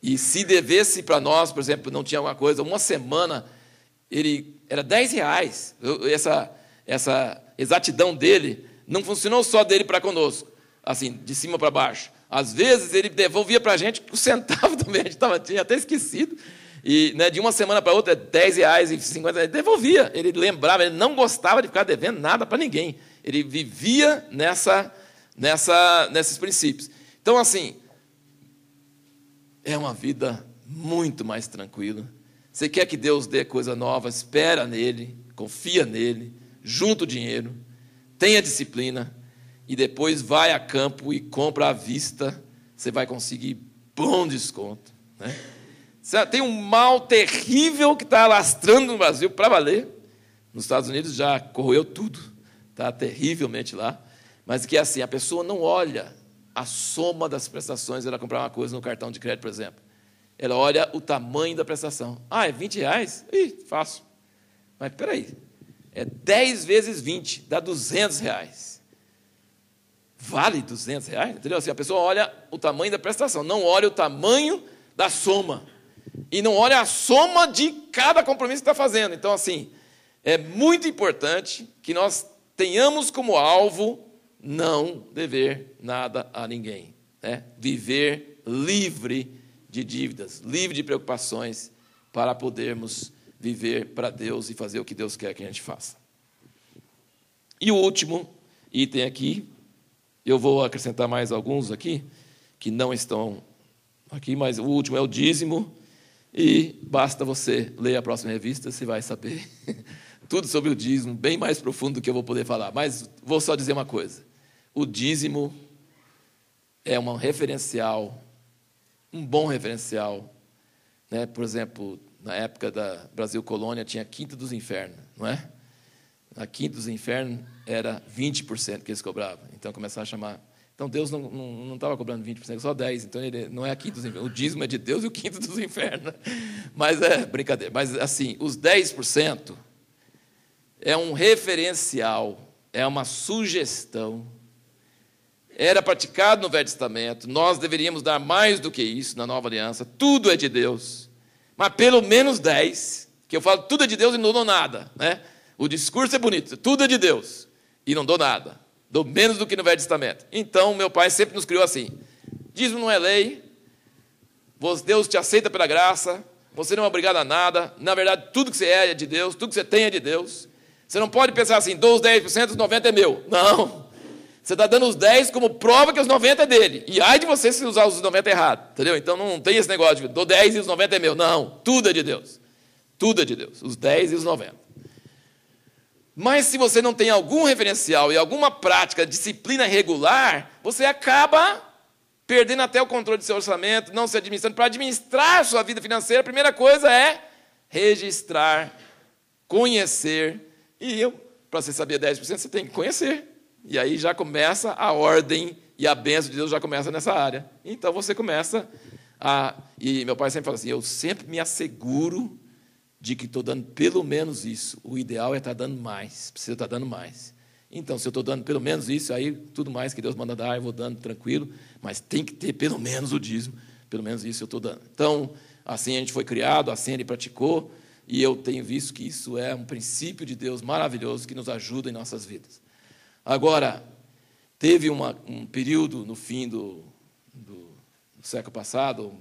e se devesse para nós, por exemplo, não tinha alguma coisa, uma semana, era R$10. Essa exatidão dele não funcionou só dele para conosco, assim, de cima para baixo. Às vezes ele devolvia para a gente o centavo também, a gente tinha até esquecido. E, né, de uma semana para outra, R$10,50, ele devolvia. Ele lembrava, ele não gostava de ficar devendo nada para ninguém. Ele vivia nesses princípios. Então, assim, é uma vida muito mais tranquila. Você quer que Deus dê coisa nova, espera nele, confia nele, junta o dinheiro, tenha disciplina, e depois vai a campo e compra à vista, você vai conseguir bom desconto. Né? Tem um mal terrível que está alastrando no Brasil para valer. Nos Estados Unidos já corroeu tudo, está terrivelmente lá. Mas que é assim, a pessoa não olha a soma das prestações, ela comprar uma coisa no cartão de crédito, por exemplo. Ela olha o tamanho da prestação. Ah, é R$20? Ih, fácil. Mas, espera aí, é 10 vezes 20, dá R$200. Vale R$200? Entendeu? Assim, a pessoa olha o tamanho da prestação, não olha o tamanho da soma. E não olha a soma de cada compromisso que está fazendo. Então, assim, é muito importante que nós tenhamos como alvo não dever nada a ninguém. Né? Viver livre de dívidas, livre de preocupações, para podermos viver para Deus e fazer o que Deus quer que a gente faça. E o último item aqui, eu vou acrescentar mais alguns aqui, que não estão aqui, mas o último é o dízimo, e basta você ler a próxima revista, você vai saber tudo sobre o dízimo, bem mais profundo do que eu vou poder falar, mas vou só dizer uma coisa. O dízimo é um referencial, um bom referencial. Né? Por exemplo, na época da Brasil Colônia, tinha a Quinta dos Infernos, não é? A Quinta dos Infernos era 20% que eles cobravam. Então, começaram a chamar... Então, Deus não estava cobrando 20%, só 10%. Então, ele não é a Quinta dos Infernos. O dízimo é de Deus e o Quinto dos Infernos. Mas é brincadeira. Mas, assim, os 10% é um referencial, é uma sugestão. Era praticado no Velho Testamento. Nós deveríamos dar mais do que isso na Nova Aliança. Tudo é de Deus. Mas pelo menos 10%, que eu falo tudo é de Deus e não dou nada. Né? O discurso é bonito, tudo é de Deus e não dou nada. Dou menos do que no Velho Testamento. Então, meu pai sempre nos criou assim. Dízimo não é lei. Deus te aceita pela graça. Você não é obrigado a nada. Na verdade, tudo que você é de Deus. Tudo que você tem é de Deus. Você não pode pensar assim, dou os 10%, os 90% é meu. Não. Você está dando os 10 como prova que os 90 é dele. E ai de você se usar os 90 errado. Entendeu? Então não tem esse negócio de dou 10 e os 90 é meu. Não. Tudo é de Deus. Tudo é de Deus. Os 10 e os 90. Mas se você não tem algum referencial e alguma prática, disciplina regular, você acaba perdendo até o controle do seu orçamento, não se administrando. Para administrar a sua vida financeira, a primeira coisa é registrar, conhecer. E para você saber 10%, você tem que conhecer. E aí já começa a ordem e a bênção de Deus já começa nessa área. Então você começa a... E meu pai sempre fala assim, eu sempre me asseguro de que estou dando pelo menos isso. O ideal é estar dando mais, precisa estar dando mais. Então, se eu estou dando pelo menos isso, aí tudo mais que Deus manda dar, eu vou dando tranquilo, mas tem que ter pelo menos o dízimo, pelo menos isso eu estou dando. Então, assim a gente foi criado, assim ele praticou, e eu tenho visto que isso é um princípio de Deus maravilhoso que nos ajuda em nossas vidas. Agora, teve período no fim do século passado,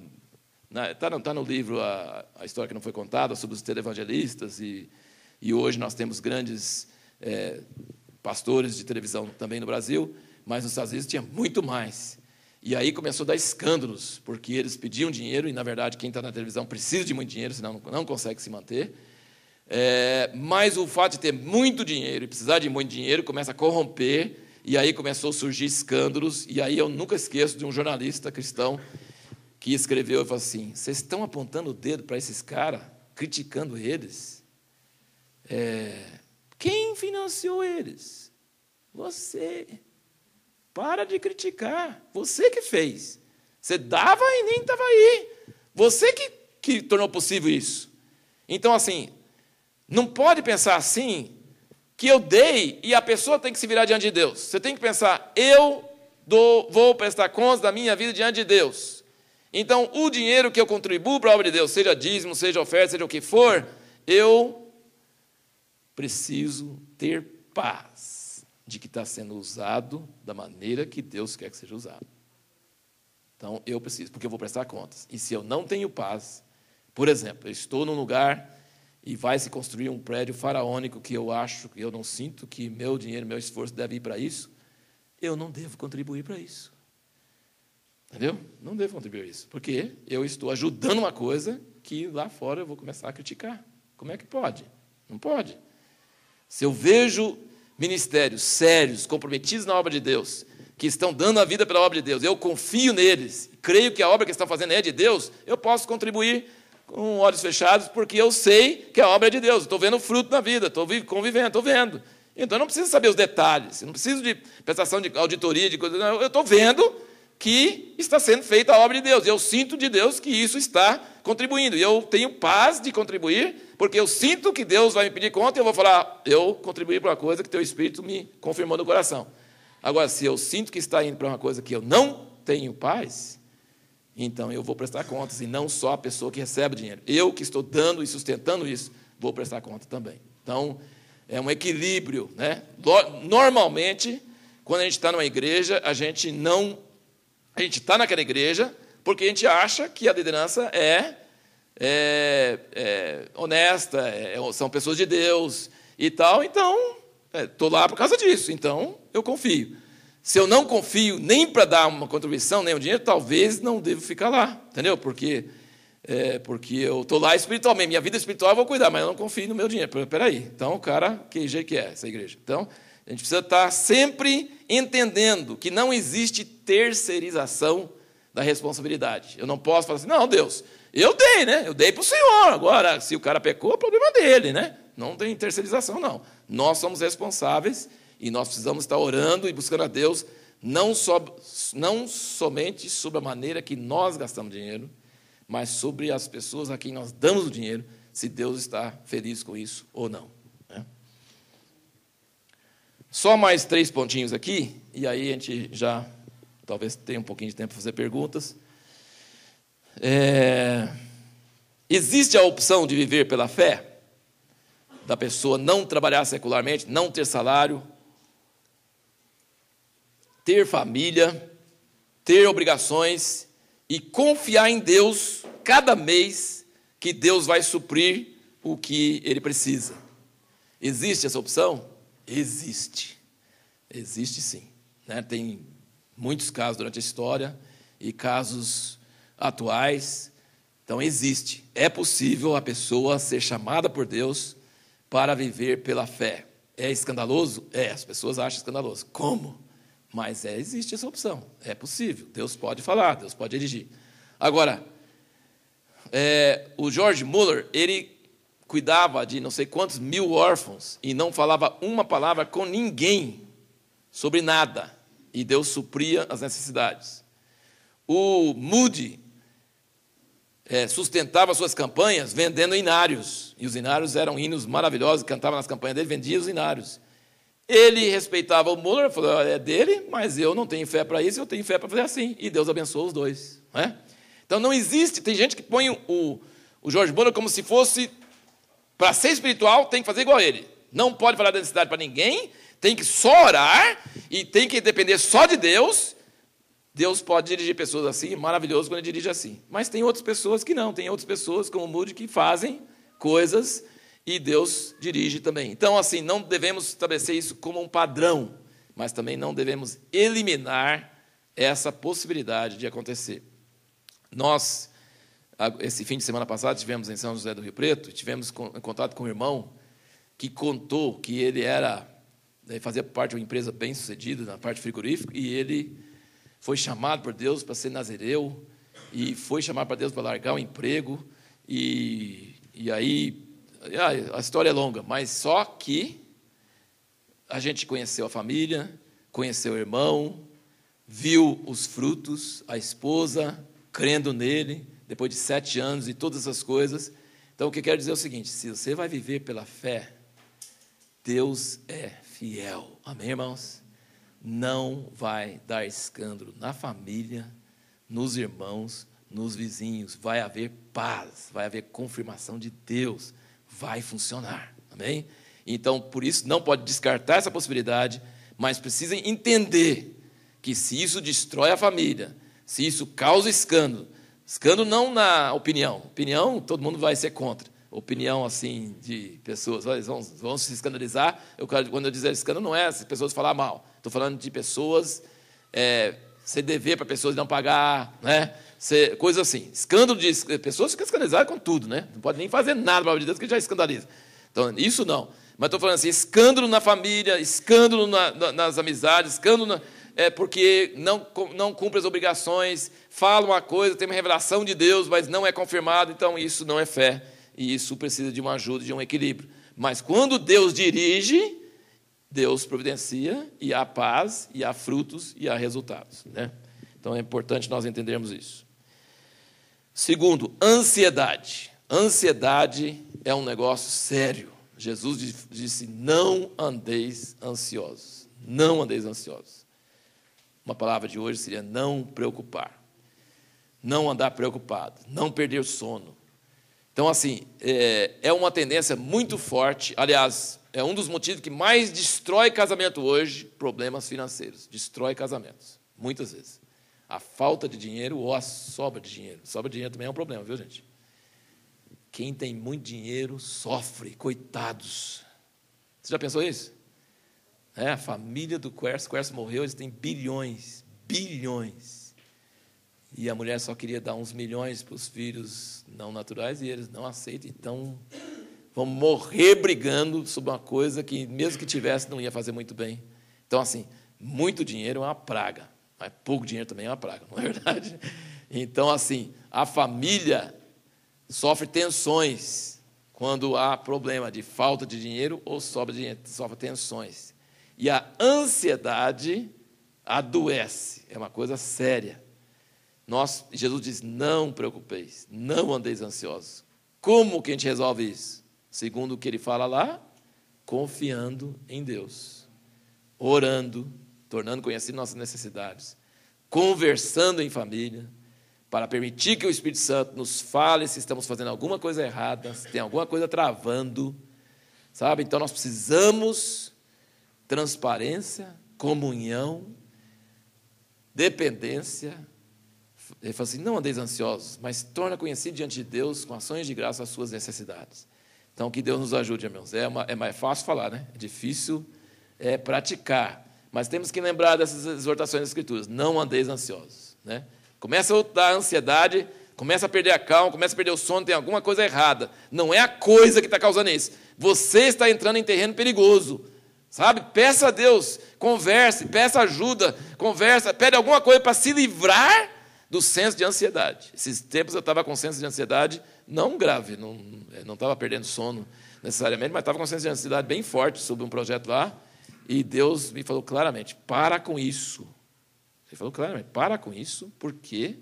está no livro a história que não foi contada, sobre os televangelistas, e hoje nós temos grandes pastores de televisão também no Brasil, mas nos Estados Unidos tinha muito mais. E aí começou a dar escândalos, porque eles pediam dinheiro, e, na verdade, quem está na televisão precisa de muito dinheiro, senão não consegue se manter. Mas o fato de ter muito dinheiro e precisar de muito dinheiro começa a corromper, e aí começou a surgir escândalos, e aí eu nunca esqueço de um jornalista cristão que escreveu e falou assim, vocês estão apontando o dedo para esses caras, criticando eles? Quem financiou eles? Você. Para de criticar. Você que fez. Você dava e nem estava aí. Você que tornou possível isso. Então, assim, não pode pensar assim, que eu dei e a pessoa tem que se virar diante de Deus. Você tem que pensar, vou prestar contas da minha vida diante de Deus. Então, o dinheiro que eu contribuo para a obra de Deus, seja dízimo, seja oferta, seja o que for, eu preciso ter paz de que está sendo usado da maneira que Deus quer que seja usado. Então, eu preciso, porque eu vou prestar contas. E se eu não tenho paz, por exemplo, eu estou num lugar e vai se construir um prédio faraônico que eu acho, que eu não sinto que meu dinheiro, meu esforço deve ir para isso, eu não devo contribuir para isso. Entendeu? Não devo contribuir para isso, porque eu estou ajudando uma coisa que lá fora eu vou começar a criticar. Como é que pode? Não pode. Se eu vejo ministérios sérios, comprometidos na obra de Deus, que estão dando a vida pela obra de Deus, eu confio neles, creio que a obra que estão fazendo é de Deus, eu posso contribuir com olhos fechados, porque eu sei que a obra é de Deus, estou vendo o fruto na vida, estou convivendo, estou vendo. Então, eu não preciso saber os detalhes, eu não preciso de prestação de auditoria, de coisa, não, eu estou vendo que está sendo feita a obra de Deus. Eu sinto de Deus que isso está contribuindo. E eu tenho paz de contribuir, porque eu sinto que Deus vai me pedir conta e eu vou falar, eu contribuí para uma coisa que teu Espírito me confirmou no coração. Agora, se eu sinto que está indo para uma coisa que eu não tenho paz, então eu vou prestar contas, e não só a pessoa que recebe o dinheiro. Eu que estou dando e sustentando isso, vou prestar conta também. Então, é um equilíbrio, né? Normalmente, quando a gente está numa igreja, a gente está naquela igreja porque a gente acha que a liderança é honesta, são pessoas de Deus e tal, então, estou lá por causa disso, então eu confio. Se eu não confio nem para dar uma contribuição, nem um dinheiro, talvez não devo ficar lá, entendeu? Porque eu estou lá espiritualmente, minha vida espiritual eu vou cuidar, mas eu não confio no meu dinheiro. Espera aí, então o cara, que jeito que é essa igreja? Então, a gente precisa estar sempre entendendo que não existe terceirização da responsabilidade. Eu não posso falar assim, não, Deus, eu dei, né? Eu dei para o Senhor. Agora, se o cara pecou, é o problema dele, né? Não tem terceirização, não. Nós somos responsáveis e nós precisamos estar orando e buscando a Deus, não somente sobre a maneira que nós gastamos dinheiro, mas sobre as pessoas a quem nós damos o dinheiro, se Deus está feliz com isso ou não. Só mais 3 pontinhos aqui, e aí a gente já talvez tenha um pouquinho de tempo para fazer perguntas. Existe a opção de viver pela fé? Da pessoa não trabalhar secularmente, não ter salário, ter família, ter obrigações e confiar em Deus cada mês que Deus vai suprir o que ele precisa. Existe essa opção? Existe. Existe sim. Né? Tem muitos casos durante a história e casos atuais. Então, existe. É possível a pessoa ser chamada por Deus para viver pela fé. É escandaloso? É, as pessoas acham escandaloso. Como? Mas existe essa opção. É possível. Deus pode falar, Deus pode dirigir. Agora, o George Muller, ele cuidava de não sei quantos mil órfãos e não falava uma palavra com ninguém sobre nada. E Deus supria as necessidades. O Moody sustentava suas campanhas vendendo hinários. E os hinários eram hinos maravilhosos, cantava nas campanhas dele, vendia os hinários. Ele respeitava o Muller, falou, é dele, mas eu não tenho fé para isso, eu tenho fé para fazer assim. E Deus abençoou os dois. Né? Então não existe, tem gente que põe o George Muller como se fosse, para ser espiritual, tem que fazer igual a ele. Não pode falar da necessidade para ninguém, tem que só orar e tem que depender só de Deus. Deus pode dirigir pessoas assim, maravilhoso quando ele dirige assim. Mas tem outras pessoas que não, tem outras pessoas como o Moody que fazem coisas e Deus dirige também. Então, assim, não devemos estabelecer isso como um padrão, mas também não devemos eliminar essa possibilidade de acontecer. Nós, esse fim de semana passado, estivemos em São José do Rio Preto, tivemos em contato com um irmão que contou que ele fazia parte de uma empresa bem-sucedida na parte frigorífica, e ele foi chamado por Deus para ser nazireu, e foi chamado por Deus para largar o emprego, e aí a história é longa, mas só que a gente conheceu a família, conheceu o irmão, viu os frutos, a esposa crendo nele, depois de 7 anos e todas essas coisas. Então, o que eu quero dizer é o seguinte, se você vai viver pela fé, Deus é fiel. Amém, irmãos? Não vai dar escândalo na família, nos irmãos, nos vizinhos. Vai haver paz, vai haver confirmação de Deus. Vai funcionar. Amém? Então, por isso, não pode descartar essa possibilidade, mas precisa entender que se isso destrói a família, se isso causa escândalo não na opinião, todo mundo vai ser contra, opinião assim de pessoas, vão se escandalizar, quando eu dizer escândalo não é as pessoas falar mal, estou falando de pessoas, ser dever para pessoas não pagar, né? Coisa assim, escândalo de pessoas ficam escandalizadas com tudo, né? Não pode nem fazer nada, para Deus, que já escandaliza. Então, isso não. Mas estou falando assim, escândalo na família, escândalo nas amizades, escândalo porque não cumpre as obrigações, fala uma coisa, tem uma revelação de Deus, mas não é confirmado, então isso não é fé, e isso precisa de uma ajuda, de um equilíbrio. Mas quando Deus dirige, Deus providencia, e há paz, e há frutos, e há resultados. Né? Então é importante nós entendermos isso. Segundo, ansiedade. Ansiedade é um negócio sério. Jesus disse, não andeis ansiosos. Não andeis ansiosos. Uma palavra de hoje seria não preocupar. Não andar preocupado. Não perder sono. Então, assim, é uma tendência muito forte. Aliás, é um dos motivos que mais destrói casamento hoje, problemas financeiros. Destrói casamentos, muitas vezes. A falta de dinheiro ou a sobra de dinheiro. Sobra de dinheiro também é um problema, viu, gente? Quem tem muito dinheiro sofre, coitados. Você já pensou isso? A família do Quercia morreu, eles têm bilhões. E a mulher só queria dar uns milhões para os filhos não naturais e eles não aceitam. Então, vão morrer brigando sobre uma coisa que, mesmo que tivesse, não ia fazer muito bem. Então, assim, muito dinheiro é uma praga, mas pouco dinheiro também é uma praga, não é verdade? Então, assim, a família sofre tensões quando há problema de falta de dinheiro ou sobra de dinheiro, sofre tensões. E a ansiedade adoece, é uma coisa séria. Jesus diz, não preocupeis, não andeis ansiosos. Como que a gente resolve isso? Segundo o que ele fala lá, confiando em Deus, orando, tornando conhecidas nossas necessidades, conversando em família, para permitir que o Espírito Santo nos fale se estamos fazendo alguma coisa errada, se tem alguma coisa travando, sabe? Então, nós precisamos transparência, comunhão, dependência. Ele fala assim, não andeis ansiosos, mas torna conhecido diante de Deus, com ações de graça, as suas necessidades. Então, que Deus nos ajude, irmãos. É mais fácil falar, né? É difícil praticar. Mas temos que lembrar dessas exortações das Escrituras. Não andeis ansiosos, né? Começa a dar ansiedade, começa a perder a calma, começa a perder o sono, tem alguma coisa errada. Não é a coisa que está causando isso. Você está entrando em terreno perigoso, sabe? Peça a Deus, converse, peça ajuda, conversa, pede alguma coisa para se livrar do senso de ansiedade. Esses tempos eu estava com senso de ansiedade, não grave, não estava perdendo sono necessariamente, mas estava com senso de ansiedade bem forte sobre um projeto lá, e Deus me falou claramente, para com isso. Ele falou claramente, para com isso, porque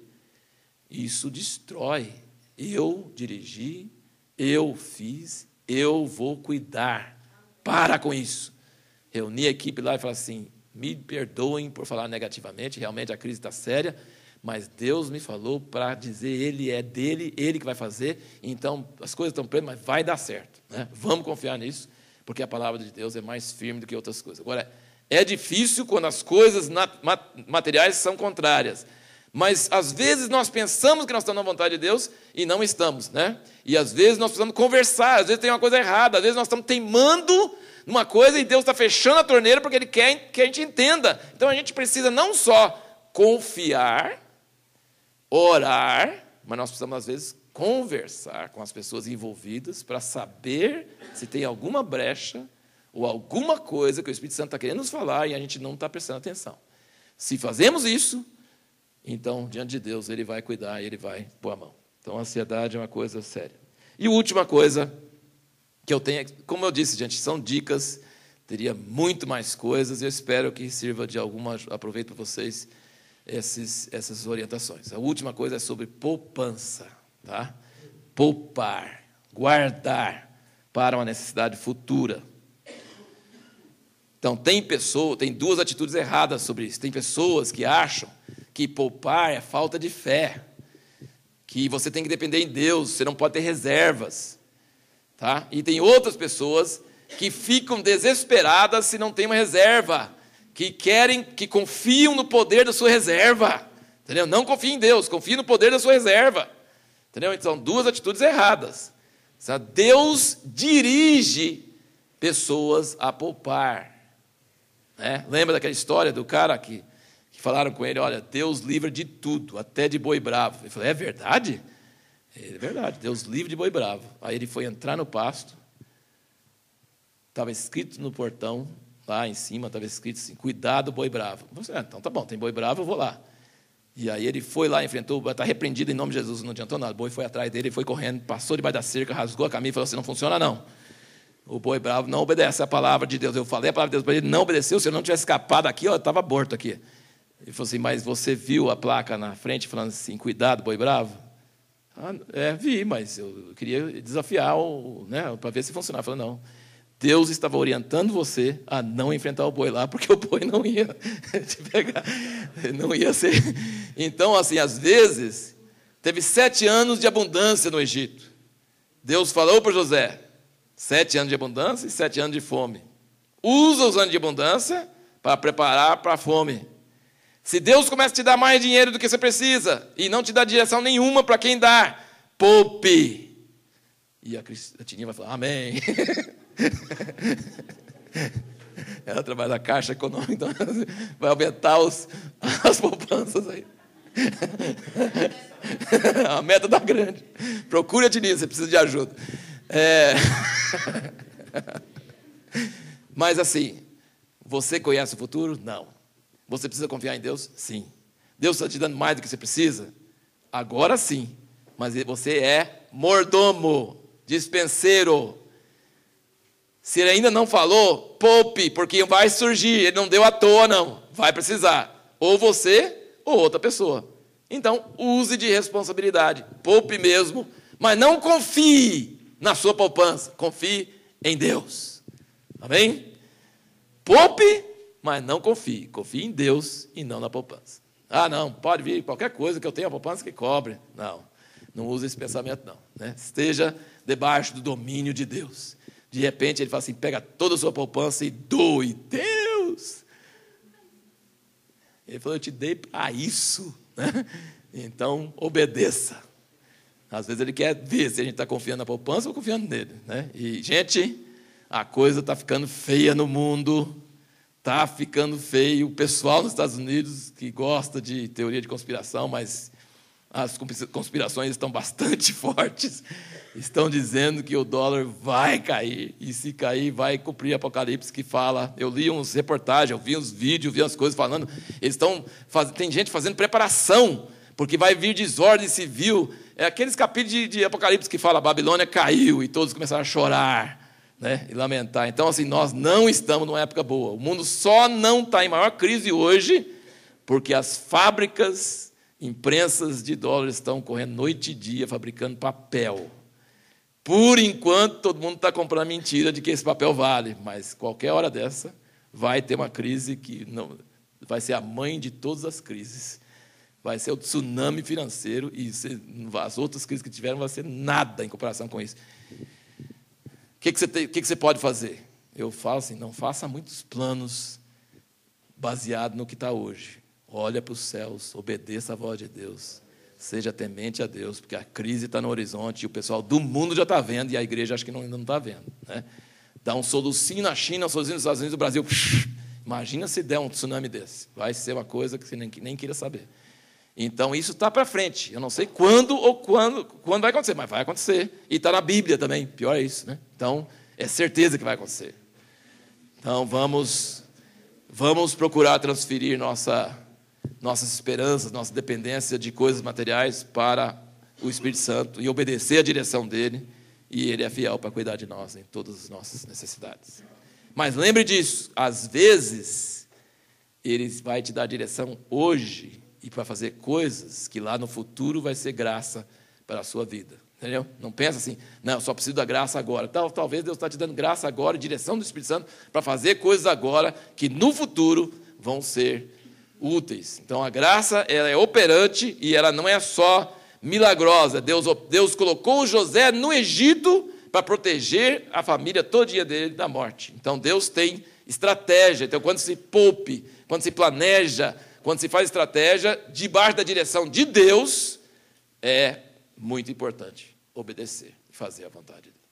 isso destrói. Eu dirigi, eu fiz, eu vou cuidar. Para com isso. Reuni a equipe lá e falei assim, me perdoem por falar negativamente, realmente a crise está séria, mas Deus me falou para dizer, Ele é dele, Ele que vai fazer, então as coisas estão pretas, mas vai dar certo, né? Vamos confiar nisso, porque a palavra de Deus é mais firme do que outras coisas. Agora, é difícil quando as coisas materiais são contrárias, mas às vezes nós pensamos que nós estamos na vontade de Deus e não estamos, né? E às vezes nós precisamos conversar, às vezes tem uma coisa errada, às vezes nós estamos teimando numa coisa e Deus está fechando a torneira porque Ele quer que a gente entenda. Então a gente precisa não só confiar, orar, mas nós precisamos às vezes conversar com as pessoas envolvidas para saber se tem alguma brecha ou alguma coisa que o Espírito Santo está querendo nos falar e a gente não está prestando atenção. Se fazemos isso, então, diante de Deus, Ele vai cuidar e Ele vai pôr a mão. Então, a ansiedade é uma coisa séria. E a última coisa que eu tenho, como eu disse, gente, são dicas, teria muito mais coisas, e eu espero que sirva de alguma, aproveito para vocês essas orientações. A última coisa é sobre poupança, tá? Poupar, guardar para uma necessidade futura. Então, tem duas atitudes erradas sobre isso. Tem pessoas que acham que poupar é falta de fé, que você tem que depender em Deus, você não pode ter reservas. Tá? E tem outras pessoas que ficam desesperadas se não tem uma reserva, que confiam no poder da sua reserva. Entendeu? Não confie em Deus, confie no poder da sua reserva. Entendeu? Então, são duas atitudes erradas. Deus dirige pessoas a poupar. Né? Lembra daquela história do cara que falaram com ele, olha, Deus livra de tudo, até de boi bravo. Ele falou, é verdade? É verdade, Deus livra de boi bravo. Aí ele foi entrar no pasto, estava escrito no portão, lá em cima, estava escrito assim, cuidado, boi bravo. Eu falei, então tá bom, tem boi bravo, eu vou lá. E aí ele foi lá, enfrentou, está repreendido em nome de Jesus, não adiantou nada. O boi foi atrás dele, ele foi correndo, passou debaixo da cerca, rasgou a camisa e falou assim, não funciona não. O boi bravo não obedece a palavra de Deus. Eu falei a palavra de Deus para ele, não obedeceu, se eu não tivesse escapado aqui, eu estava morto aqui. Ele falou assim, mas você viu a placa na frente falando assim, cuidado, boi bravo? Vi, mas eu queria desafiar, né, para ver se funcionava. Eu falei, não, Deus estava orientando você a não enfrentar o boi lá, porque o boi não ia te pegar, não ia ser. Então, assim, às vezes, teve 7 anos de abundância no Egito. Deus falou para José, 7 anos de abundância e 7 anos de fome. Usa os anos de abundância para preparar para a fome. Se Deus começa a te dar mais dinheiro do que você precisa e não te dá direção nenhuma para quem dá, poupe. E a Tininha vai falar, amém. Ela trabalha na Caixa Econômica, então vai aumentar as poupanças aí. A meta está grande. Procure a Tininha, você precisa de ajuda. Mas assim, você conhece o futuro? Não. Você precisa confiar em Deus? Sim. Deus está te dando mais do que você precisa? Agora sim. Mas você é mordomo, dispenseiro. Se ele ainda não falou, poupe, porque vai surgir. Ele não deu à toa, não. Vai precisar. Ou você, ou outra pessoa. Então, use de responsabilidade. Poupe mesmo, mas não confie na sua poupança. Confie em Deus. Amém? Poupe, mas não confie. Confie em Deus e não na poupança. Ah, não, pode vir qualquer coisa que eu tenha a poupança que cobre. Não use esse pensamento, não. Né? Esteja debaixo do domínio de Deus. De repente, ele fala assim, pega toda a sua poupança e doe. Deus! Ele falou, eu te dei para isso. Né? Então, obedeça. Às vezes ele quer ver se a gente está confiando na poupança ou confiando nele, né? E, gente, a coisa está ficando feia no mundo, está ficando feio. O pessoal nos Estados Unidos, que gosta de teoria de conspiração, mas as conspirações estão bastante fortes, estão dizendo que o dólar vai cair, e se cair, vai cumprir Apocalipse, que fala. Eu li uns reportagens, eu vi uns vídeos, vi umas coisas falando. Tem gente fazendo preparação, porque vai vir desordem civil. É aqueles capítulos de Apocalipse que fala: a Babilônia caiu, e todos começaram a chorar, né, e lamentar. Então, assim, nós não estamos numa época boa. O mundo só não está em maior crise hoje porque as fábricas, imprensas de dólares estão correndo noite e dia fabricando papel. Por enquanto, todo mundo está comprando a mentira de que esse papel vale, mas qualquer hora dessa vai ter uma crise que não, vai ser a mãe de todas as crises. Vai ser o tsunami financeiro, e as outras crises que tiveram não vai ser nada em comparação com isso. O que você pode fazer? Eu falo assim: não faça muitos planos baseados no que está hoje. Olha para os céus, obedeça a voz de Deus, seja temente a Deus, porque a crise está no horizonte e o pessoal do mundo já está vendo, e a igreja acho que ainda não está vendo, né? Dá um solucinho na China, um solucinho nos Estados Unidos, no Brasil. Imagina se der um tsunami desse. Vai ser uma coisa que você nem queira saber. Então, isso está para frente. Eu não sei quando vai acontecer, mas vai acontecer. E está na Bíblia também. Pior é isso, né? Então, é certeza que vai acontecer. Então, vamos procurar transferir nossas esperanças, nossa dependência de coisas materiais para o Espírito Santo e obedecer a direção dele. E ele é fiel para cuidar de nós em todas as nossas necessidades. Mas lembre disso: às vezes, ele vai te dar a direção hoje, e para fazer coisas que lá no futuro vai ser graça para a sua vida. Entendeu? Não pensa assim: não, eu só preciso da graça agora. Talvez Deus está te dando graça agora, direção do Espírito Santo, para fazer coisas agora que no futuro vão ser úteis. Então, a graça, ela é operante, e ela não é só milagrosa. Deus colocou José no Egito para proteger a família todinha dele da morte. Então, Deus tem estratégia. Então, quando se poupe, quando se planeja, quando se faz estratégia, debaixo da direção de Deus, é muito importante obedecer e fazer a vontade de Deus.